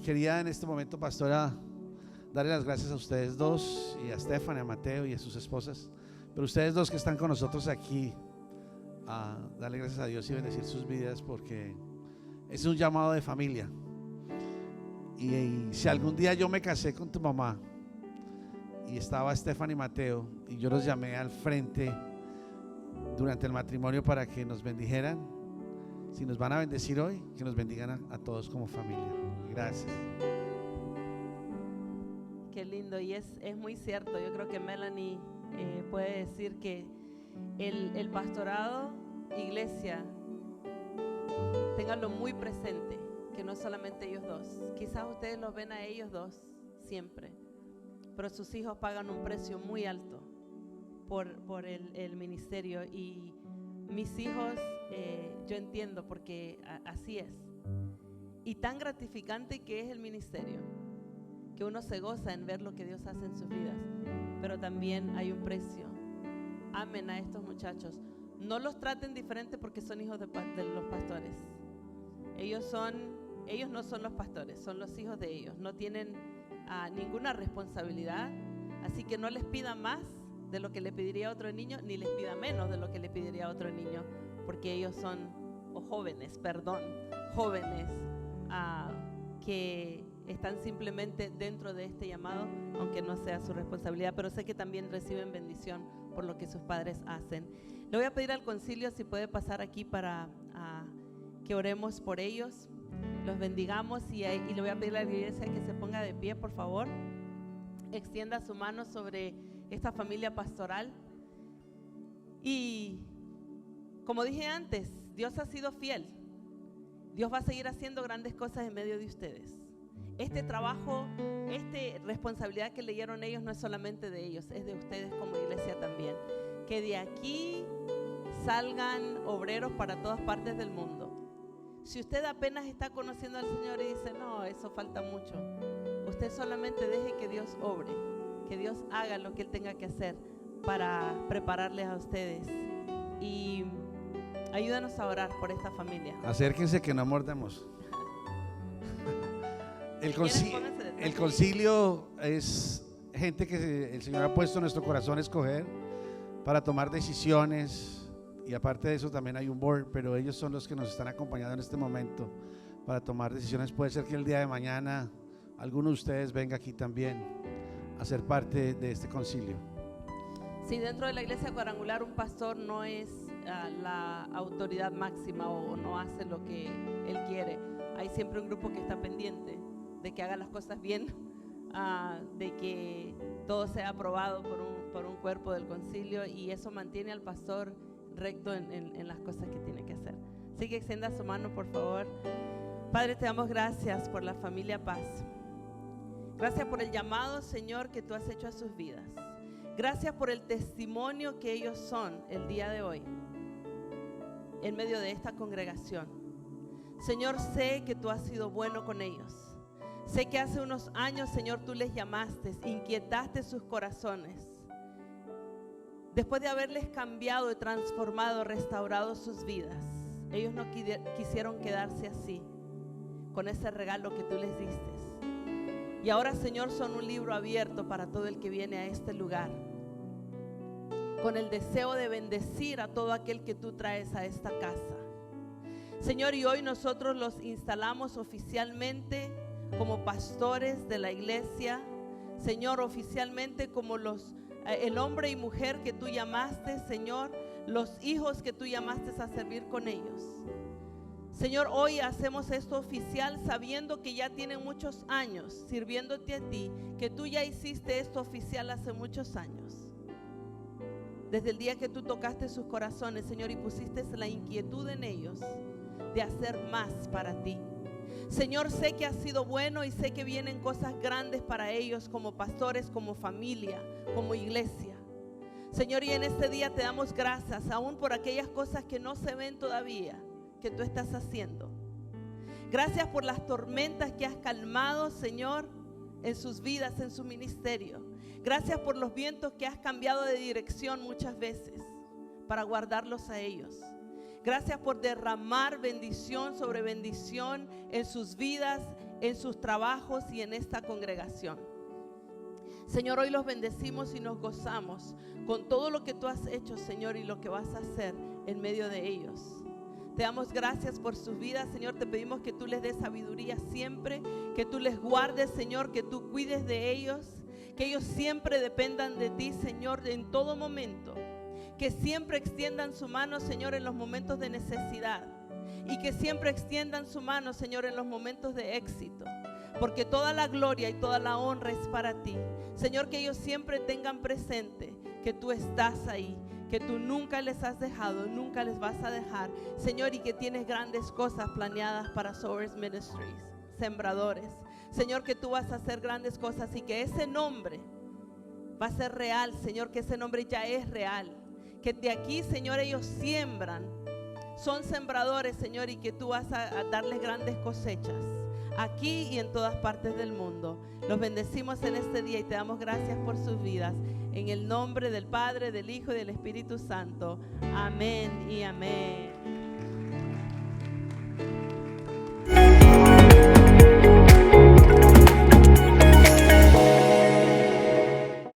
quería en este momento, pastora, darle las gracias a ustedes dos y a Stephanie, a Mateo y a sus esposas, pero ustedes dos que están con nosotros aquí, a darle gracias a Dios y bendecir sus vidas, porque es un llamado de familia. Y si algún día yo me casé con tu mamá y estaba Stephanie y Mateo y yo los llamé al frente durante el matrimonio para que nos bendijeran, si nos van a bendecir hoy, que nos bendigan a todos como familia. Gracias. Qué lindo, y es muy cierto. Yo creo que Melanie puede decir que el pastorado, iglesia, ténganlo muy presente, que no solamente ellos dos. Quizás ustedes los ven a ellos dos siempre, pero sus hijos pagan un precio muy alto por el ministerio. Y mis hijos, yo entiendo, porque así es. Y tan gratificante que es el ministerio, que uno se goza en ver lo que Dios hace en sus vidas, pero también hay un precio. Amen a estos muchachos. No los traten diferente porque son hijos de los pastores. Ellos no son los pastores, son los hijos de ellos. No tienen ninguna responsabilidad, así que no les pida más de lo que le pediría a otro niño, ni les pida menos de lo que le pediría a otro niño, porque ellos son jóvenes que están simplemente dentro de este llamado, aunque no sea su responsabilidad, pero sé que también reciben bendición por lo que sus padres hacen. Le voy a pedir al concilio si puede pasar aquí para que oremos por ellos, los bendigamos y le voy a pedir a la iglesia que se ponga de pie, por favor. Extienda su mano sobre esta familia pastoral. Y como dije antes, Dios ha sido fiel. Dios va a seguir haciendo grandes cosas en medio de ustedes. Este trabajo, esta responsabilidad que leyeron ellos no es solamente de ellos, es de ustedes como iglesia también. Que de aquí salgan obreros para todas partes del mundo. Si usted apenas está conociendo al Señor y dice, no, eso falta mucho, usted solamente deje que Dios obre, que Dios haga lo que Él tenga que hacer para prepararles a ustedes. Y ayúdanos a orar por esta familia. Acérquense que no mordemos. El concilio es gente que el Señor ha puesto en nuestro corazón a escoger para tomar decisiones, y aparte de eso también hay un board, pero ellos son los que nos están acompañando en este momento para tomar decisiones. Puede ser que el día de mañana alguno de ustedes venga aquí también a ser parte de este concilio. Si dentro de la iglesia cuadrangular un pastor no es la autoridad máxima o no hace lo que él quiere, hay siempre un grupo que está pendiente de que haga las cosas bien, de que todo sea aprobado por un cuerpo del concilio, y eso mantiene al pastor recto en las cosas que tiene que hacer. Así que extienda su mano, por favor. Padre, te damos gracias por la familia Paz. Gracias por el llamado, Señor, que tú has hecho a sus vidas. Gracias por el testimonio que ellos son el día de hoy en medio de esta congregación. Señor, sé que tú has sido bueno con ellos. Sé que hace unos años, Señor, tú les llamaste, inquietaste sus corazones. Después de haberles cambiado y transformado, restaurado sus vidas, ellos no quisieron quedarse así, con ese regalo que tú les diste. Y ahora, Señor, son un libro abierto para todo el que viene a este lugar, con el deseo de bendecir a todo aquel que tú traes a esta casa. Señor, y hoy nosotros los instalamos oficialmente como pastores de la iglesia, Señor, oficialmente como el hombre y mujer que tú llamaste, Señor, los hijos que tú llamaste a servir con ellos. Señor, hoy hacemos esto oficial sabiendo que ya tienen muchos años sirviéndote a ti, que tú ya hiciste esto oficial hace muchos años. Desde el día que tú tocaste sus corazones, Señor, y pusiste la inquietud en ellos de hacer más para ti. Señor, sé que has sido bueno y sé que vienen cosas grandes para ellos como pastores, como familia, como iglesia. Señor, y en este día te damos gracias aún por aquellas cosas que no se ven todavía, que tú estás haciendo. Gracias por las tormentas que has calmado, Señor, en sus vidas, en su ministerio. Gracias por los vientos que has cambiado de dirección muchas veces para guardarlos a ellos. Gracias por derramar bendición sobre bendición en sus vidas, en sus trabajos y en esta congregación. Señor, hoy los bendecimos y nos gozamos con todo lo que tú has hecho, Señor, y lo que vas a hacer en medio de ellos. Te damos gracias por sus vidas, Señor. Te pedimos que tú les des sabiduría siempre, que tú les guardes, Señor, que tú cuides de ellos, que ellos siempre dependan de ti, Señor, en todo momento. Que siempre extiendan su mano, Señor, en los momentos de necesidad. Y que siempre extiendan su mano, Señor, en los momentos de éxito. Porque toda la gloria y toda la honra es para ti. Señor, que ellos siempre tengan presente que tú estás ahí, que tú nunca les has dejado, nunca les vas a dejar, Señor, y que tienes grandes cosas planeadas para Sowers Ministries, sembradores. Señor, que tú vas a hacer grandes cosas y que ese nombre va a ser real, Señor, que ese nombre ya es real. Que de aquí, Señor, ellos siembran, son sembradores, Señor, y que tú vas a darles grandes cosechas aquí y en todas partes del mundo. Los bendecimos en este día y te damos gracias por sus vidas. En el nombre del Padre, del Hijo y del Espíritu Santo. Amén y amén.